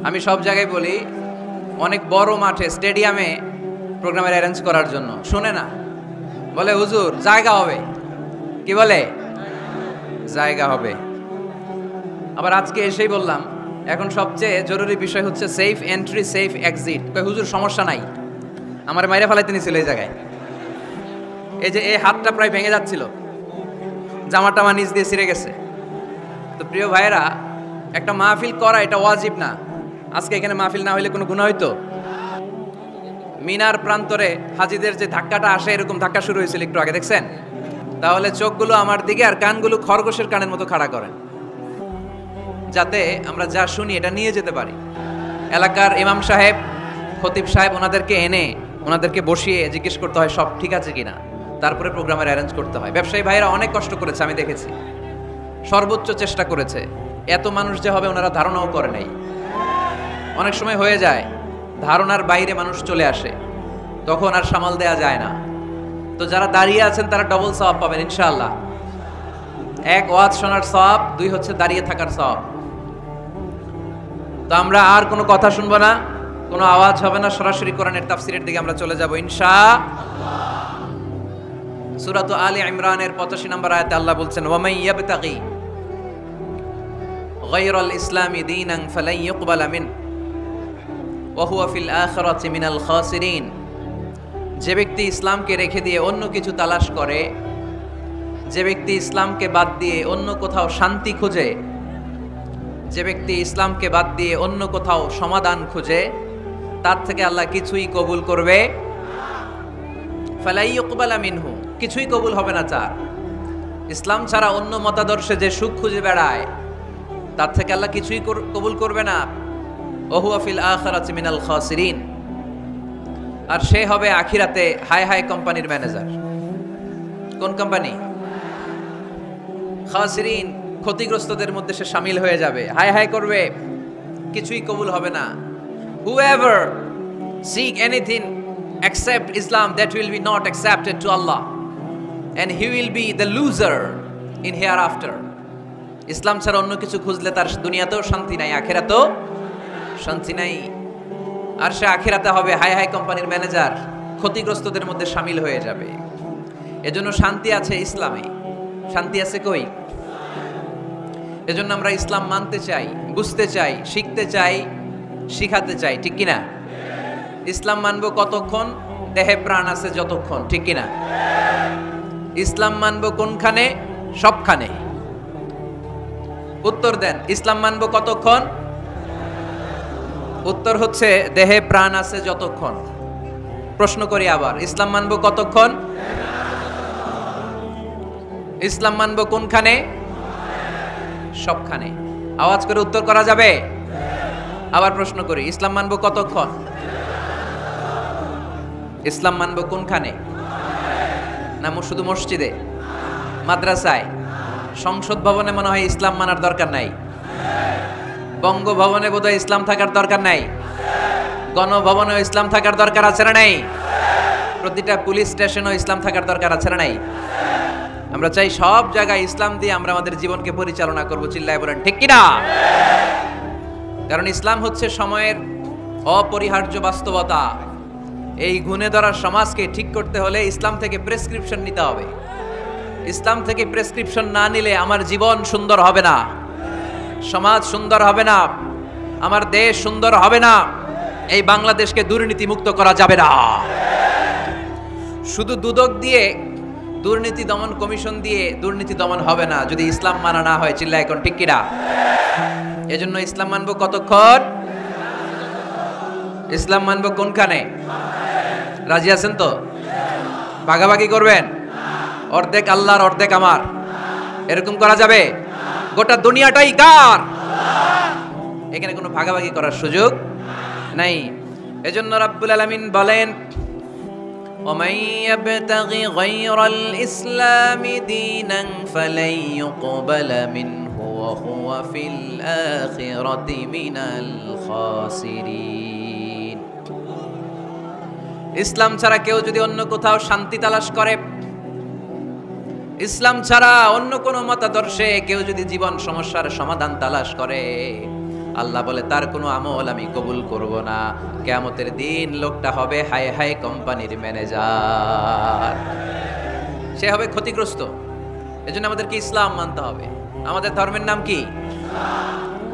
আমি সব জায়গায় বলি, অনেক বড় মাঠে স্টেডিয়ামে প্রোগ্রামের অ্যারেঞ্জ করার জন্য শুনে না, বলে হুজুর জায়গা হবে, কি বলে জায়গা হবে। আবার আজকে এসেই বললাম এখন সবচেয়ে জরুরি বিষয় হচ্ছে সেফ এন্ট্রি সেফ এক্সিট। হুজুর সমস্যা নাই, আমার মাইরে ফেলাইতে নিছিল এই জায়গায়। এই যে এই হাতটা প্রায় ভেঙে যাচ্ছিল, জামাটা আমার নিচ দিয়ে ছিঁড়ে গেছে। তো প্রিয় ভাইয়েরা, একটা মাহফিল করা এটা ওয়াজিব না। আজকে এখানে মাহফিল না হইলে কোনো গুনাহ হইতো? মিনার প্রান্তরে হাজিদের যে ধাক্কাটা আসে, এরকম ধাক্কা শুরু হয়েছিল একটু আগে, দেখছেন? তাহলে চোখগুলো আমার দিকে আর কানগুলো খরগোশের কানের মতো খাড়া করেন, যাতে আমরা যা শুনি এটা নিয়ে যেতে পারি। এলাকার ইমাম সাহেব, খতিব সাহেব, ওনাদেরকে এনে ওনাদেরকে বসিয়ে জিজ্ঞেস করতে হয় সব ঠিক আছে কিনা, তারপরে প্রোগ্রামের অ্যারেঞ্জ করতে হয়। ব্যবসায়ী ভাইরা অনেক কষ্ট করেছে, আমি দেখেছি, সর্বোচ্চ চেষ্টা করেছে। এত মানুষ যে হবে ওনারা ধারণাও করে নাই। অনেক সময় হয়ে যায় ধারণার বাইরে মানুষ চলে আসে, তখন আর সামাল দেয়া যায় না। তো যারা দাঁড়িয়ে আছেন তারা ডবল সওয়াব পাবেন ইনশাআল্লাহ। এক, ওয়াজ শোনার সওয়াব, দুই হচ্ছে দাঁড়িয়ে থাকার সওয়াব। তো আমরা আর কোনো কথা শুনবো না, কোনো আওয়াজ হবে না, সরাসরি কোরআনের তাফসীরের দিকে আমরা চলে যাব ইনশাআল্লাহ। সূরা আলে ইমরানের 85 নম্বর আয়াতে আল্লাহ বলছেন, ওয়া মান ইয়াবতাগি গায়রাল ইসলামি দীনান ফালান ইউকবালা মিন ওয়া হুয়া ফিল আখিরাতি মিনাল খাসিরিন। যে ব্যক্তি ইসলামকে রেখে দিয়ে অন্য কিছু তালাশ করে, যে ব্যক্তি ইসলামকে বাদ দিয়ে অন্য কোথাও শান্তি খুঁজে, যে ব্যক্তি ইসলামকে বাদ দিয়ে অন্য কোথাও সমাধান খুঁজে, তার থেকে আল্লাহ কিছুই কবুল করবে ফালাই ইউকবালা মিনহু, কিছুই কবুল হবে না। তার ইসলাম ছাড়া অন্য মতাদর্শে যে সুখ খুঁজে বেড়ায়, তার থেকে আল্লাহ কিছুই কবুল করবে না। ওয়া হুয়া ফিল আখিরাতি মিনাল খাসিরিন, আর সে হবে আখিরাতে হাই হাই কোম্পানির ম্যানেজার। কোন কোম্পানি? খাসিরিন, ক্ষতিগ্রস্তদের মধ্যে সে শামিল হয়ে যাবে, হাই হাই করবে, কিছুই কবুল হবে না। Whoever seek anything except Islam, that will be not accepted to Allah, and he will be the loser in hereafter. ইসলাম ছাড়া অন্য কিছু খুঁজলে তার দুনিয়াতেও শান্তি নাই, আখিরাতেও শান্তি নাই। আর সে আখিরাতে হবে হাই হাই কোম্পানির ম্যানেজার, ক্ষতিগ্রস্তদের মধ্যে শামিল হয়ে যাবে। এজন্য শান্তি আছে ইসলামে, শান্তি আছে কই? এজন্য আমরা ইসলাম মানতে চাই, বুঝতে চাই, শিখতে চাই, শিখাতে চাই, ঠিক কিনা? ইসলাম মানবো কতক্ষণ? দেহে প্রাণ আছে যতক্ষণ, ঠিক কিনা? ইসলাম মানবো কোনখানে? সবখানে। উত্তর দেন, ইসলাম মানবো কতক্ষণ? উত্তর হচ্ছে দেহে প্রাণ আছে যতক্ষণ। প্রশ্ন করি আবার, ইসলাম মানবো কতক্ষণ? ইসলাম মানবো কোনখানে? সবখানে। আওয়াজ করে উত্তর করা যাবে? আবার প্রশ্ন করি, ইসলাম মানবো কতক্ষণ? ইসলাম মানবো কোনখানে? না শুধু মসজিদে, মাদ্রাসায়, সংসদ ভবনে মনে হয় ইসলাম মানার দরকার নাই? বঙ্গভবনে বোধহয় ইসলাম থাকার দরকার নাই? গণভবনেও ইসলাম থাকার দরকার আছে না নাই? প্রতিটা পুলিশ স্টেশনেও ইসলাম থাকার দরকার আছে না নাই? আমরা চাই সব জায়গায় ইসলাম দিয়ে আমরা আমাদের জীবনকে পরিচালনা করব, চিল্লায় বলেন ঠিক কিনা? কারণ ইসলাম হচ্ছে সময়ের অপরিহার্য বাস্তবতা। এই গুণে ধরা সমাজকে ঠিক করতে হলে ইসলাম থেকে প্রেসক্রিপশন নিতে হবে। ইসলাম থেকে প্রেসক্রিপশন না নিলে আমার জীবন সুন্দর হবে না, সমাজ সুন্দর হবে না, আমার দেশ সুন্দর হবে না, এই বাংলাদেশকে দুর্নীতি মুক্ত করা যাবে না। শুধু দুদক দিয়ে, দুর্নীতি দমন কমিশন দিয়ে দুর্নীতি দমন হবে না যদি ইসলাম মানা না হয়, চিল্লায় এখন ঠিক কিনা? এজন্য ইসলাম মানবো কতক্ষণ? ইসলাম মানবো কোনখানে? রাজি আছেন তো? ভাগাভাগি করবেন? অর্ধেক আল্লাহর অর্ধেক আমার, এরকম করা যাবে? গোটা দুনিয়াটাই কার? এখানে কোনো ভাগাভাগি করার সুযোগ নাই। এজন্য রাব্বুল আলামিন বলেন, ومن يبتغي غير الإسلام دينا فلن يقبل منه وهو في الآخرة من الخاسرين। ইসলাম ছাড়া কেউ যদি অন্য কোথাও শান্তি তালাশ করে, ইসলাম ছাড়া অন্য কোনো মতাদর্শে কেউ যদি জীবন সমস্যার সমাধান তালাশ করে, আল্লাহ বলে তার কোনো আমল আমি কবুল করব না। কিয়ামতের দিন লোকটা হবে হাই হাই কোম্পানির ম্যানেজার, সে হবে ক্ষতিগ্রস্ত। এজন্য আমাদেরকে ইসলাম মানতে হবে। আমাদের ধর্মের নাম কি?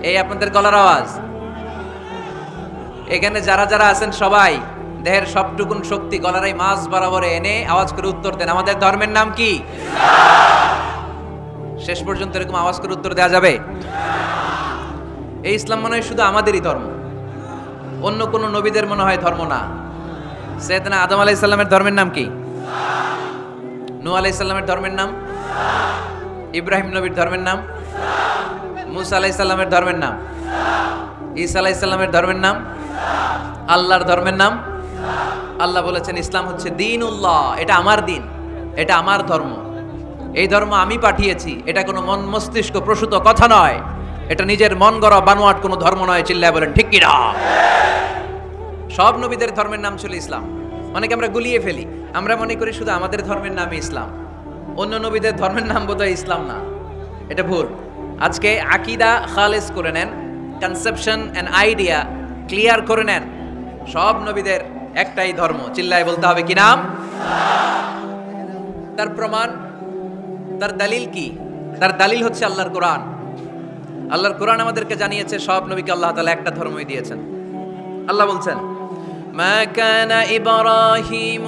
এই আপনাদের গলার আওয়াজ, এখানে যারা যারা আছেন সবাই দেহের সবটুকুন শক্তি গলার এই মাছ বরাবর এনে আওয়াজ করে উত্তর দেন, আমাদের ধর্মের নাম কি? শেষ পর্যন্ত এরকম আওয়াজ করে উত্তর দেওয়া যাবে? এই ইসলাম মনে হয় শুধু আমাদেরই ধর্ম, অন্য কোন নবীদের মনে হয় ধর্ম না। সাইয়েদনা আদম আলাইহিস সালামের ধর্মের নাম কি? নূহ আলাইহিস সালামের ধর্মের নাম? ইব্রাহিম নবীর ধর্মের নাম? মুসা আলাইহিস সালামের ধর্মের নাম? ঈসা আলাইহিস সালামের ধর্মের নাম? আল্লাহর ধর্মের নাম? আল্লাহ বলেছেন ইসলাম হচ্ছে দ্বীনুল্লাহ, এটা আমার দিন, এটা আমার ধর্ম, এই ধর্ম আমি পাঠিয়েছি। এটা কোনো মন মস্তিষ্ক প্রসূত কথা নয়, এটা নিজের মন গড়া বানোয়াট কোনো ধর্ম নয়। চিল্লায় বলেন ঠিক কি না? সব নবীদের ধর্মের নাম ছিল ইসলাম। অনেকে আমরা গুলিয়ে ফেলি, আমরা মনে করি শুধু আমাদের ধর্মের নামই ইসলাম, অন্য নবীদের ধর্মের নাম বোধহয় ইসলাম না। এটা ভুল। আজকে আকীদা খালেস করে নেন, কনসেপশন এন্ড আইডিয়া ক্লিয়ার করে নেন। সব নবীদের একটাই ধর্ম, চিল্লায় বলতে হবে কি নাম? তার প্রমাণ, তার দলিল কি? তার দলিল হচ্ছে আল্লাহর কোরআন। আল্লাহর কোরআন আমাদেরকে জানিয়েছে সব নবীকে আল্লাহ তাআলা একটা ধর্মই দিয়েছেন। আল্লাহ বলছেন মা কানা ইব্রাহিম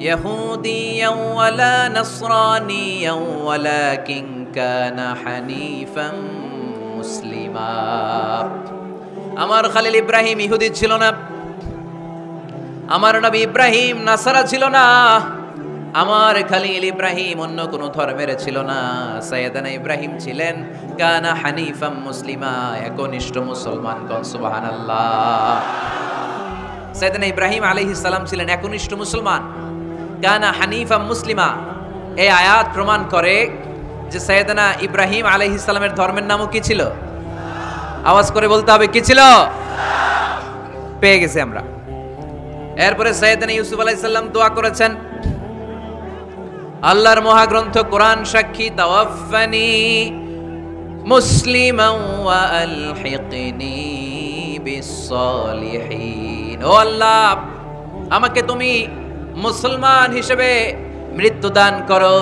ইয়াহুদিয়ান ওয়ালা নাসরানিয়ান ওয়ালাকিন কানা হানিফান মুসলিমা। আমার খলিল ইব্রাহিম ইহুদি ছিল না, আমার নবী ইব্রাহিম নাসারা ছিল না, আমার খলিল ইব্রাহিম অন্য কোন ধর্মের ছিল না। সাইয়েদনা ইব্রাহিম ছিলেন কানা হানিফাম মুসলিমা, একনিষ্ঠ মুসলমান। কোন সুবহানাল্লাহ। সাইয়েদনা ইব্রাহিম আলাইহিস সালাম ছিলেন একনিষ্ঠ মুসলমান, কানা হানিফাম মুসলিমা। এই আয়াত প্রমাণ করে যে সাইয়েদনা ইব্রাহিম আলাইহিস সালামের ধর্মের নামও কি ছিল? আওয়াজ করে বলতে হবে কি ছিল? পেয়ে গেছি আমরা। এরপরে সাইয়েদনা ইউসুফ আলাইহিস সালাম দোয়া করেছেন, আল্লাহর মহাগ্রন্থ কোরআন সাক্ষী, তাওয়াফফানি মুসলিমান ওয়া আলহিকনি বিস-সালিহিন। ও আল্লাহ, আমাকে তুমি মুসলমান হিসেবে মৃত্যু দান করো,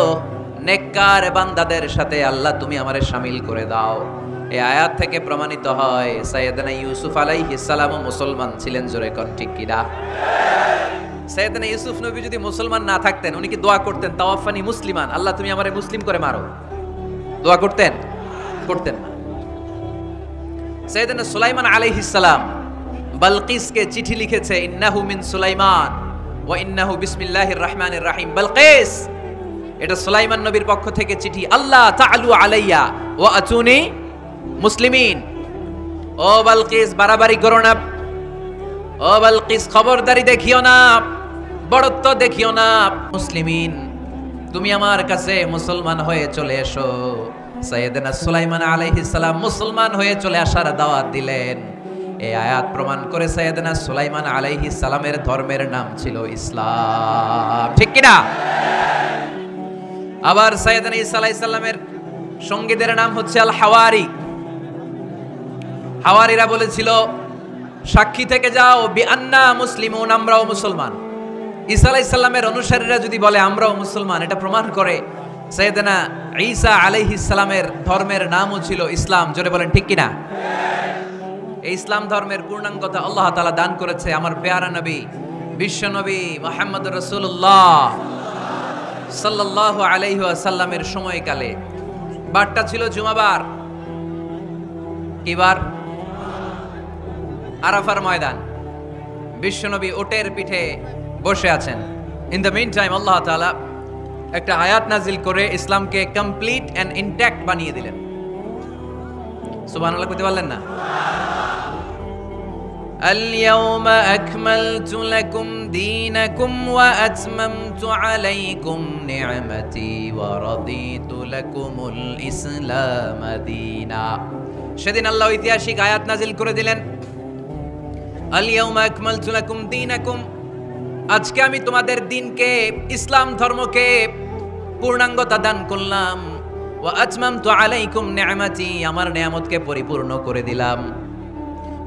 নেককার বান্দাদের সাথে আল্লাহ তুমি আমারে শামিল করে দাও। এই আয়াত থেকে প্রমাণিত হয় সাইয়েদনা ইউসুফ আলাইহিস সালামও মুসলমান ছিলেন। জোরে কোন ঠিক কিনা? সাইয়েদনা ইউসুফ নবী যদি মুসলমান না থাকতেন, উনি কি দোয়া করতেন তাওয়াফানি মুসলিমান, আল্লাহ তুমি আমারে মুসলিম করে মারো? দোয়া করতেন? করতেন না। সাইয়েদনা সুলাইমান আলাইহিস সালাম বালকিসকে চিঠি লিখেছে, ইন্নাহু মিন সুলাইমান ওয়া ইন্নাহু বিসমিল্লাহির রহমানির রহিম। বালকিস, এটা সুলাইমান নবীর পক্ষ থেকে চিঠি। আল্লাহ তাআলু আলাইয়া ওয়া আতুনি মুসলিমিন। ও বালকিস, বাড়াবাড়ি করো না। ও বালকিস, খবরদারি দেখিও না, বড়ত্ব দেখিও না। মুসলিমিন, তুমি আমার কাছে মুসলমান হয়ে চলে এসো। সাইয়েদনা সুলাইমান আলাইহিস সালাম মুসলমান হয়ে চলে আসার দাওয়াত দিলেন। এই আয়াত প্রমাণ করে সাইয়েদনা সুলাইমান আলাইহিস সালামের ধর্মের নাম ছিল ইসলাম। ঠিক কি না? আবার সাইয়েদনা ঈসা আলাইহিস সালামের সঙ্গীদের নাম হচ্ছে আল হাওয়ারি। হাওয়ারিরা বলেছিল, সাক্ষী থেকে যাও বিআন্না মুসলিমুন, আমরাও মুসলমান। ঈসা আলাইহিস সালামের অনুসারীরা যদি বলে আমরাও মুসলমান, এটা প্রমাণ করে সাইয়েদনা ঈসা আলাইহিস সালামের ধর্মের নামও ছিল ইসলাম। জোরে বলেন ঠিক কি না? এই ইসলাম ধর্মের পূর্ণাঙ্গতা আল্লাহ তাআলা দান করেছে আমার পেয়ারা নবী, বিশ্ব নবী মুহাম্মদুর রাসূলুল্লাহ সাল্লাল্লাহু আলাইহি ওয়াসাল্লামের সময়কালে। বারটা ছিল জুমাবার। কি বার? আরাফার ময়দান। বিশ্বনবী ওটের পিঠে বসে আছেন। ইন দ্য মিন টাইম আল্লাহ তাআলা একটা আয়াত নাজিল করে ইসলামকে কমপ্লিট এন্ড ইনট্যাক্ট বানিয়ে দিলেন। সুবহানাল্লাহ কইতে পারলেন না? اليوم أكملت لكم دينكم وأتممت عليكم نعمتي ورضيت لكم الإسلام دينا। সেদিন আল্লাহ ঐতিহাসিক আয়াত নাজিল করে দিলেন, اليوم أكملت لكم دينكم, আজকে আমি তোমাদের দিনকে, ইসলাম ধর্মকে পূর্ণাঙ্গতা দান করলাম। ওয়া আতমামতু আলাইকুম নি'মাতি, আমার নিয়ামতকে পরিপূর্ণ করে দিলাম।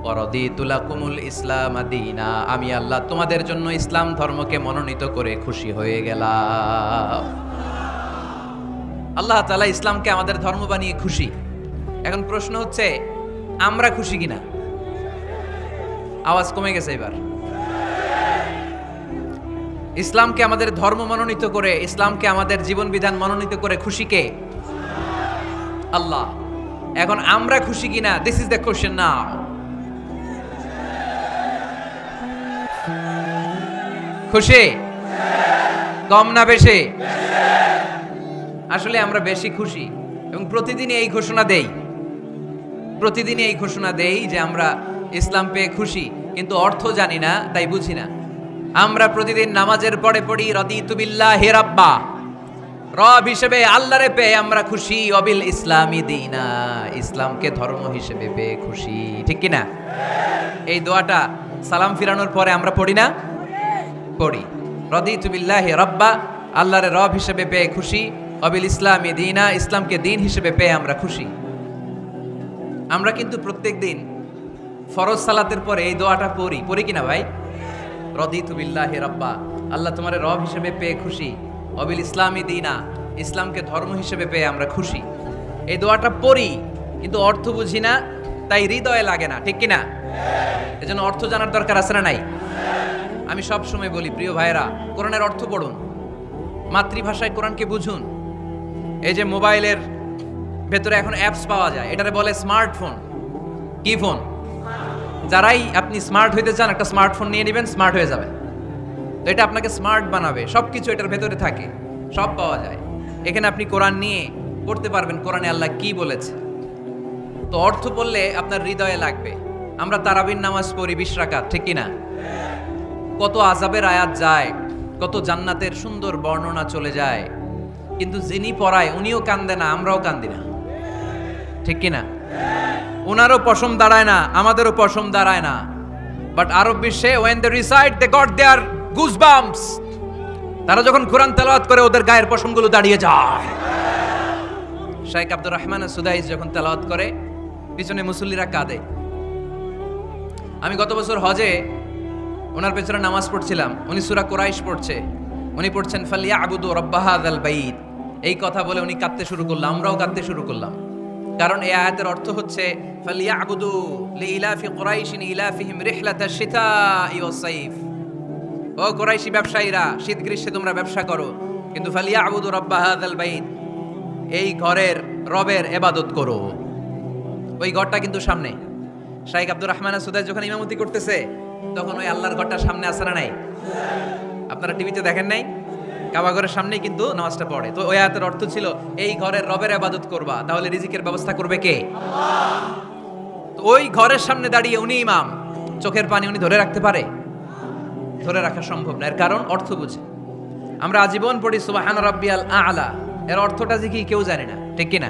ওয়ারাদিতু লাকুমুল ইসলাম দীনা, আমি আল্লাহ তোমাদের জন্য ইসলাম ধর্মকে মনোনীত করে খুশি হয়ে গেলাম। আল্লাহ তাআলা ইসলামকে আমাদের ধর্ম বানিয়ে খুশি। এখন প্রশ্ন হচ্ছে আমরা খুশি কিনা? আওয়াজ কমে গেছে এবার। ইসলামকে আমাদের ধর্ম মনোনীত করে, ইসলামকে আমাদের জীবন বিধান মনোনীত করে খুশি কে? আল্লাহ। এখন আমরা খুশি কিনা? দিস ইজ দ্য কোশ্চেন নাও। খুশি? কম না বেশি? আসলে আমরা বেশি খুশি এবং প্রতিদিনই এই ঘোষণা দেই, প্রতিদিনই এই ঘোষণা দেই যে আমরা ইসলাম পেয়ে খুশি, কিন্তু অর্থ জানি না, তাই বুঝি না। আমরা প্রতিদিন নামাজের পরে পড়ি রাদিতু বিল্লাহি রাব্বা, রব হিসেবে আল্লাহরে পেয়ে আমরা খুশি, ওয়াবিল ইসলামি দীনা, ইসলামকে ধর্ম হিসেবে পেয়ে খুশি, ঠিক কি না? এই দোয়াটা সালাম ফিরানোর পরে আমরা পড়ি না? পড়ি। রাদিতু বিল্লাহি রাব্বা, আল্লাহরে রব হিসেবে পেয়ে খুশি, ওয়াবিল ইসলামি দীনা, ইসলামকে দিন হিসেবে পেয়ে আমরা খুশি। আমরা কিন্তু প্রত্যেকদিন ফরজ সালাতের পরে এই দোয়াটা পড়ি কিনা ভাই? রাদিতু বিল্লাহি রাব্বা, আল্লাহ তোমারে রব হিসেবে পেয়ে খুশি, ওয়াবিল ইসলামি দীনা, ইসলামকে ধর্ম হিসেবে পেয়ে আমরা খুশি। এই দোয়াটা পড়ি কিন্তু অর্থ বুঝি না, তাই হৃদয়ে লাগে না, ঠিক কিনা? এজন্য অর্থ জানার দরকার আছে না নাই? আমি সব সময় বলি প্রিয় ভাইরা, কোরআনের অর্থ পড়ুন, মাতৃভাষায় কোরআনকে বুঝুন। এই যে মোবাইলের ভেতরে এখন অ্যাপস পাওয়া যায়, এটারে বলে স্মার্টফোন। কি ফোন? যারাই আপনি স্মার্ট হইতে চান একটা স্মার্টফোন নিয়ে নেবেন, স্মার্ট হয়ে যাবে। তো এটা আপনাকে স্মার্ট বানাবে, সবকিছু এটার ভেতরে থাকে, সব পাওয়া যায়। এখানে আপনি কোরআন নিয়ে পড়তে পারবেন কোরআনে আল্লাহ কি বলেছে। তো অর্থ পড়লে আপনার হৃদয়ে লাগবে। আমরা তারাবির নামাজ পড়ি 20 রাকাত, ঠিক কিনা? কত আযাবের আয়াত যায়, কত জান্নাতের সুন্দর বর্ণনা চলে যায়, কিন্তু যিনি পড়ায় উনিও কান্দে না, আমরাও কান্দি না, ঠিক কিনা? ওনারও পশম দাঁড়ায় না, আমাদেরও পশম দাঁড়ায় না। বাট আরব বিশ্বে when they recite they got their goosebumps, তারা যখন কোরআন তেলাওয়াত করে ওদের গায়ের পশমগুলো দাঁড়িয়ে যায়। শাইখ আব্দুর রহমান সুদাইস যখন তেলাওয়াত করে পিছনে মুসল্লিরা কাঁদে। আমি গত বছর হজে ওনার পেছনে নামাজ পড়ছিলাম, উনি সূরা কুরাইশ পড়ছে, উনি পড়ছেন ফালিয়াবুদু রাব্বা হাযাল বাইত, এই কথা বলে উনি কাঁদতে শুরু করলাম, আমরাও কাঁদতে শুরু করলাম। কারণ এই আয়াতের অর্থ হচ্ছে ফালিয়াবুদু লিইলাফি কুরাইশিন ইলাফিহিম রিহলাতাশ শিতাই ওয়াস সাইফ, ও কুরাইশি ব্যবসায়ীরা শীত গ্রীষ্মে তোমরা ব্যবসা করো, কিন্তু ফালিয়াবুদু রাব্বা হাযাল বাইত, এই ঘরের রবের ইবাদত করো। ওই ঘরটা কিন্তু সামনে। শাইখ আব্দুর রহমান সুদাইস যখন ইমামতি করতেছে তখন ওই আল্লাহর ঘরটা সামনে আছে না নাই? আপনারা টিভিতে দেখেন নাই? কাবা ঘরের সামনেই কিন্তু নামাজটা পড়ে। তো ওই আয়াতের অর্থ ছিল এই ঘরের রবের ইবাদত করবা, তাহলে রিজিকের ব্যবস্থা করবে কে? আল্লাহ। তো ওই ঘরের সামনে দাঁড়িয়ে উনি ইমাম, চোখের পানি উনি ধরে রাখতে পারে? ধরে রাখা সম্ভব না, এর কারণ অর্থ বুঝে। আমরা আজীবন পড়ি সুবহান রাব্বিয়াল আ'লা, এর অর্থটা যে কি কেউ জানে না, ঠিক কি না?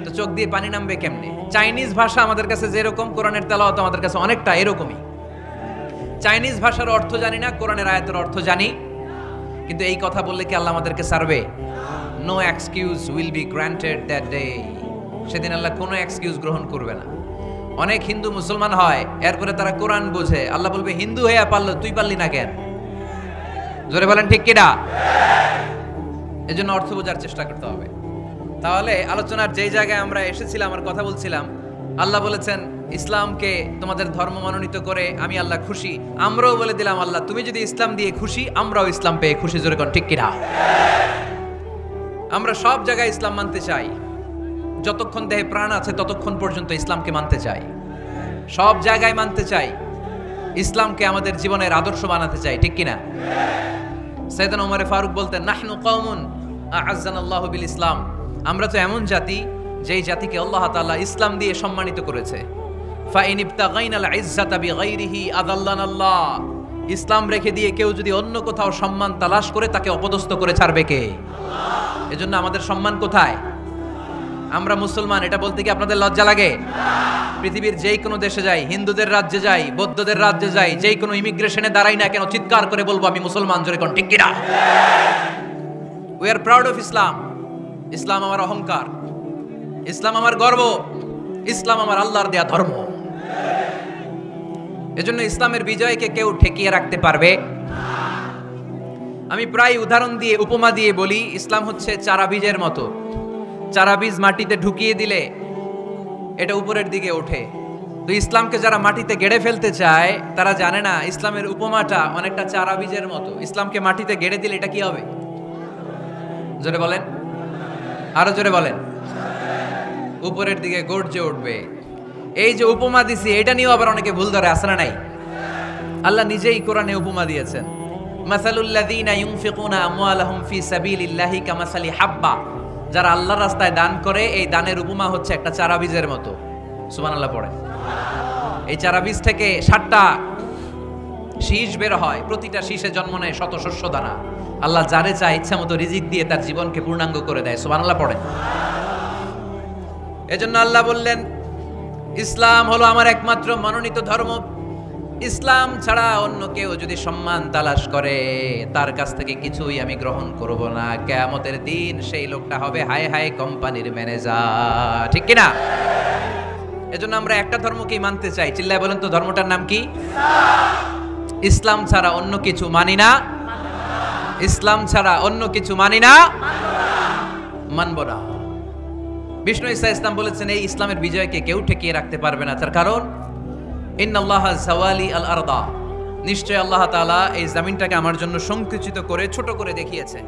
তো চোখ দিয়ে পানি নামবে কেমনে? চাইনিজ ভাষা আমাদের কাছে যেরকম, কোরআনের তেলাওয়াত আমাদের কাছে অনেকটা এরকমই। চাইনিজ ভাষার অর্থ জানি না, কোরআনের আয়াতের অর্থ জানি, কিন্তু এই কথা বললে কি আল্লাহ আমাদেরকে ছাড়বে? No excuse will be granted that day, সেদিন আল্লাহ কোনো এক্সকিউজ গ্রহণ করবে না। অনেক হিন্দু মুসলমান হয়, এরপরে তারা কোরআন বোঝে, আল্লাহ বলবে হিন্দু হয়ে পারলো, তুই পারলি না কেন? জোরে বলেন ঠিক কিনা? এজন্য অর্থ বোঝার চেষ্টা করতে হবে। তাহলে আলোচনার যেই জায়গায় আমরা এসেছিলাম, আমার কথা বলছিলাম, আল্লাহ বলেছেন ইসলামকে তোমাদের ধর্ম মনোনীত করে আমি আল্লাহ খুশি। আমরাও বলে দিলাম আল্লাহ তুমি যদি ইসলাম দিয়ে খুশি, আমরাও ইসলাম পেয়ে খুশি। জোরে কোন ঠিক কিনা? আমরা সব জায়গায় ইসলাম মানতে চাই, যতক্ষণ দেহে প্রাণ আছে ততক্ষণ পর্যন্ত ইসলামকে মানতে চাই, সব জায়গায় মানতে চাই, ইসলামকে আমাদের জীবনের আদর্শ বানাতে চাই, ঠিক কিনা? সাইয়েদনা ওমর ফারুক বলতেন নাহনু কওমুন আ'আজ্জানাল্লাহু বিল ইসলাম, আমরা তো এমন জাতি যেই জাতিকে আল্লাহ তাআলা ইসলাম দিয়ে সম্মানিত করেছে। ফাইন ইবতাগাইনাল ইজ্জাতা বিগাইরিহি আযাল্লানাল্লাহ, ইসলাম রেখে দিয়ে কেউ যদি অন্য কোথাও সম্মান তালাশ করে তাকে অপদস্থ করে ছাড়বে কে? আল্লাহ। এজন্য আমাদের সম্মান কোথায়? আমরা মুসলমান, এটা বলতে কি আপনাদের লজ্জা লাগে? পৃথিবীর যেই কোনো দেশে যাই, হিন্দুদের রাজ্যে যাই, বৌদ্ধদের রাজ্যে যাই, যেই কোনো ইমিগ্রেশনে দাঁড়াই না কেন, চিৎকার করে বলবো আমি মুসলমান। জোরে কোন ঠিক কিনা? We are proud of Islam. ইসলাম আমার অহংকার, ইসলাম আমার গর্ব, ইসলাম আমার আল্লাহর দেয়া ধর্ম। এজন্য ইসলামের বিজয়কে কেউ ঠেকিয়ে রাখতে পারবে। আমি প্রায় উদাহরণ দিয়ে উপমা দিয়ে বলি, ইসলাম হচ্ছে চারা বীজের মতো। চারা বীজ মাটিতে ঢুকিয়ে দিলে এটা উপরের দিকে ওঠে। তো ইসলামকে যারা মাটিতে গেড়ে ফেলতে চায় তারা জানে না ইসলামের উপমাটা অনেকটা চারা বীজের মতো। ইসলামকে মাটিতে গেড়ে দিলে এটা কি হবে? জোরে বলেন, আরো জোরে বলেন। উপরের দিকে গর্জে উঠবে। এই যে উপমা দিছি এটা নিয়েও আবার অনেকে ভুল ধরে, আছে না নাই? আল্লাহ নিজেই কোরআনে উপমা দিয়েছেন, মাসালুল লাযীনা ইউনফিকুনা আমওয়ালাহুম ফি সাবিলিল্লাহি কামাসালি হাব্বা। যারা আল্লাহর রাস্তায় দান করে এই দানের উপমা হচ্ছে একটা চারা বীজের মতো। সুবহানাল্লাহ পড়ে। এই চারা বীজ থেকে 7টা শীষ বের হয়, প্রতিটা শীষে জন্ম নেয় শত শস্য দানা। আল্লাহ যারে চায় ইচ্ছা মতো রিজিক দিয়ে তার জীবনকে পূর্ণাঙ্গ করে দেয়। সুবহানাল্লাহ পড়ে। এজন্য আল্লাহ বললেন, ইসলাম হলো আমার একমাত্র মনোনীত ধর্ম। ইসলাম ছাড়া অন্য কেউ যদি সম্মান তালাশ করে তার কাছ থেকে কিছুই আমি গ্রহণ করব না। কিয়ামতের দিন সেই লোকটা হবে হায় হায় কোম্পানির ম্যানেজার, ঠিক কিনা? এজন্য আমরা একটা ধর্মকেই মানতে চাই। চিল্লায় বলেন তো, ধর্মটার নাম কি? ইসলাম ছাড়া অন্য কিছু মানি না। ইসলাম ছাড়া অন্য কিছু মানি না, মানব না। বিষ্ণু ঈসা ইসলাম বলেছেন এই ইসলামের বিজয়কে কেউ ঠেকিয়ে রাখতে পারবে না। তার কারণ ইন্নাল্লাহা যাওয়ালি আল আরদা, নিশ্চয় আল্লাহ তাআলা এই জমিনটাকে আমার জন্য সংকুচিত করে ছোট করে দেখিয়েছে।